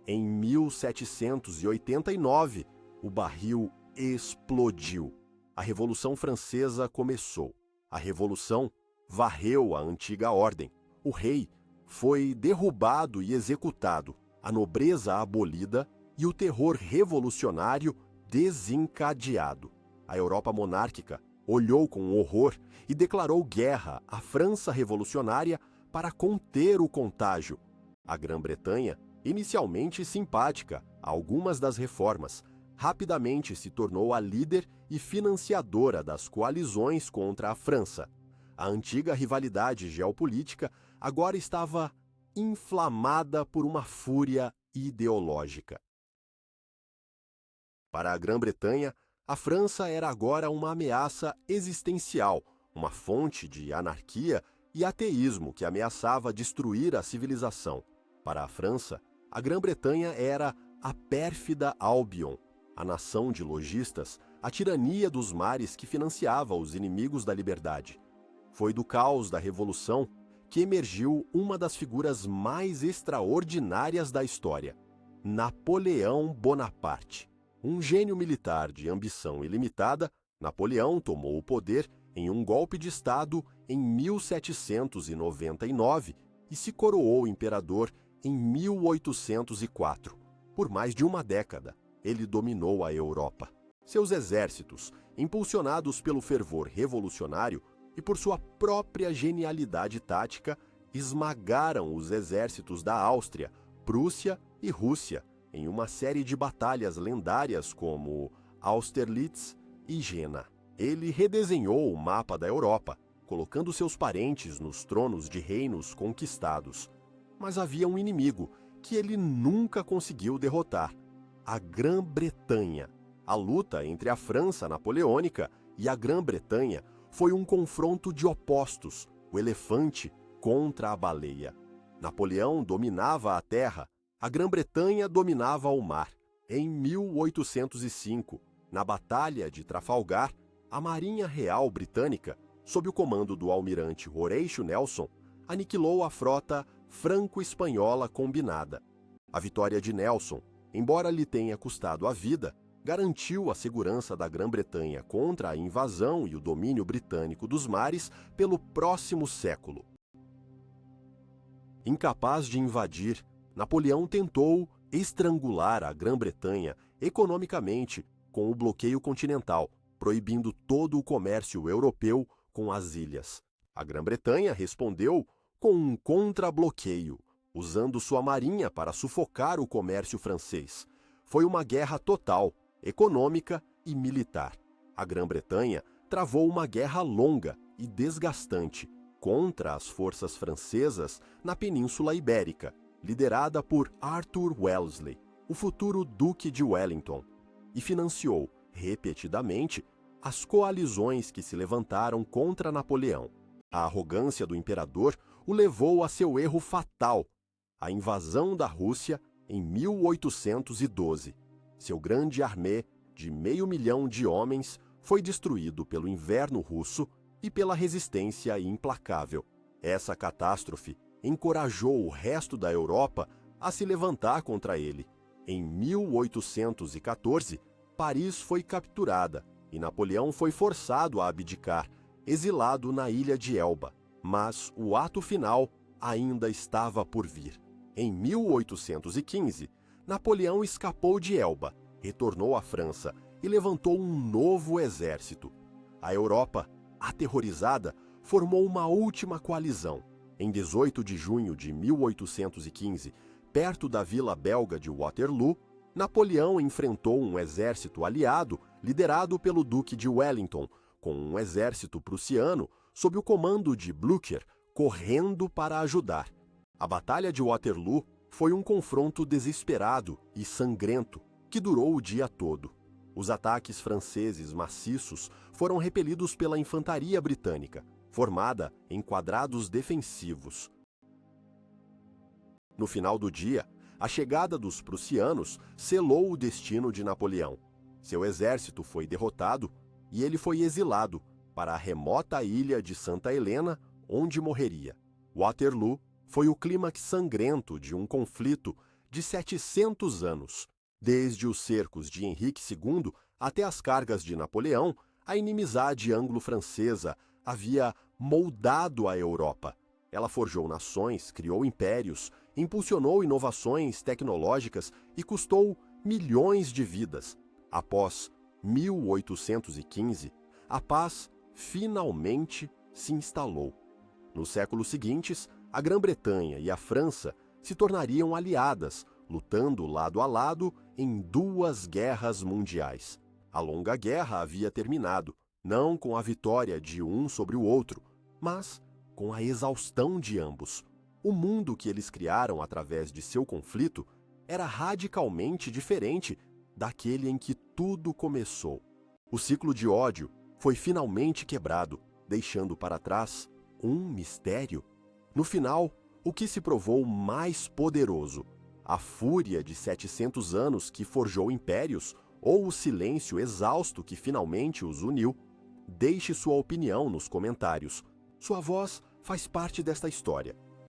Em 1789, o barril explodiu. A Revolução Francesa começou. A Revolução varreu a antiga ordem. O rei foi derrubado e executado, a nobreza abolida e o terror revolucionário desencadeado. A Europa monárquica olhou com horror e declarou guerra à França revolucionária para conter o contágio. A Grã-Bretanha, inicialmente simpática a algumas das reformas, rapidamente se tornou a líder e financiadora das coalizões contra a França. A antiga rivalidade geopolítica agora estava inflamada por uma fúria ideológica. Para a Grã-Bretanha, a França era agora uma ameaça existencial, uma fonte de anarquia e ateísmo que ameaçava destruir a civilização. Para a França, a Grã-Bretanha era a pérfida Albion, a nação de lojistas, a tirania dos mares que financiava os inimigos da liberdade. Foi do caos da Revolução que emergiu uma das figuras mais extraordinárias da história, Napoleão Bonaparte. Um gênio militar de ambição ilimitada, Napoleão tomou o poder em um golpe de Estado em 1799 e se coroou imperador em 1804. Por mais de uma década, ele dominou a Europa. Seus exércitos, impulsionados pelo fervor revolucionário e por sua própria genialidade tática, esmagaram os exércitos da Áustria, Prússia e Rússia em uma série de batalhas lendárias como Austerlitz e Jena. Ele redesenhou o mapa da Europa, colocando seus parentes nos tronos de reinos conquistados. Mas havia um inimigo que ele nunca conseguiu derrotar: a Grã-Bretanha. A luta entre a França napoleônica e a Grã-Bretanha foi um confronto de opostos, o elefante contra a baleia. Napoleão dominava a terra, a Grã-Bretanha dominava o mar. Em 1805, na Batalha de Trafalgar, a Marinha Real Britânica, sob o comando do almirante Horatio Nelson, aniquilou a frota franco-espanhola combinada. A vitória de Nelson, embora lhe tenha custado a vida, garantiu a segurança da Grã-Bretanha contra a invasão e o domínio britânico dos mares pelo próximo século. Incapaz de invadir, Napoleão tentou estrangular a Grã-Bretanha economicamente com o bloqueio continental, proibindo todo o comércio europeu com as ilhas. A Grã-Bretanha respondeu com um contra-bloqueio, usando sua marinha para sufocar o comércio francês. Foi uma guerra total, econômica e militar. A Grã-Bretanha travou uma guerra longa e desgastante contra as forças francesas na Península Ibérica, liderada por Arthur Wellesley, o futuro Duque de Wellington, e financiou, repetidamente, as coalizões que se levantaram contra Napoleão. A arrogância do imperador o levou a seu erro fatal, a invasão da Rússia em 1812. Seu grande armê de 500.000 de homens foi destruído pelo inverno russo e pela resistência implacável. Essa catástrofe encorajou o resto da Europa a se levantar contra ele. Em 1814, Paris foi capturada e Napoleão foi forçado a abdicar, exilado na ilha de Elba. Mas o ato final ainda estava por vir. Em 1815, Napoleão escapou de Elba, retornou à França e levantou um novo exército. A Europa, aterrorizada, formou uma última coalizão. Em 18 de junho de 1815, perto da vila belga de Waterloo, Napoleão enfrentou um exército aliado liderado pelo Duque de Wellington, com um exército prussiano sob o comando de Blücher correndo para ajudar. A Batalha de Waterloo foi um confronto desesperado e sangrento que durou o dia todo. Os ataques franceses maciços foram repelidos pela infantaria britânica, formada em quadrados defensivos. No final do dia, a chegada dos prussianos selou o destino de Napoleão. Seu exército foi derrotado e ele foi exilado para a remota ilha de Santa Helena, onde morreria. Waterloo foi o clímax sangrento de um conflito de 700 anos. Desde os cercos de Henrique II até as cargas de Napoleão, a inimizade anglo-francesa havia moldado a Europa. Ela forjou nações, criou impérios, impulsionou inovações tecnológicas e custou milhões de vidas. Após 1815, a paz finalmente se instalou. Nos séculos seguintes, a Grã-Bretanha e a França se tornariam aliadas, lutando lado a lado em 2 guerras mundiais. A Longa Guerra havia terminado, não com a vitória de um sobre o outro, mas com a exaustão de ambos. O mundo que eles criaram através de seu conflito era radicalmente diferente daquele em que tudo começou. O ciclo de ódio foi finalmente quebrado, deixando para trás um mistério. No final, o que se provou mais poderoso? a fúria de 700 anos que forjou impérios ou o silêncio exausto que finalmente os uniu? Deixe sua opinião nos comentários. Sua voz faz parte desta história.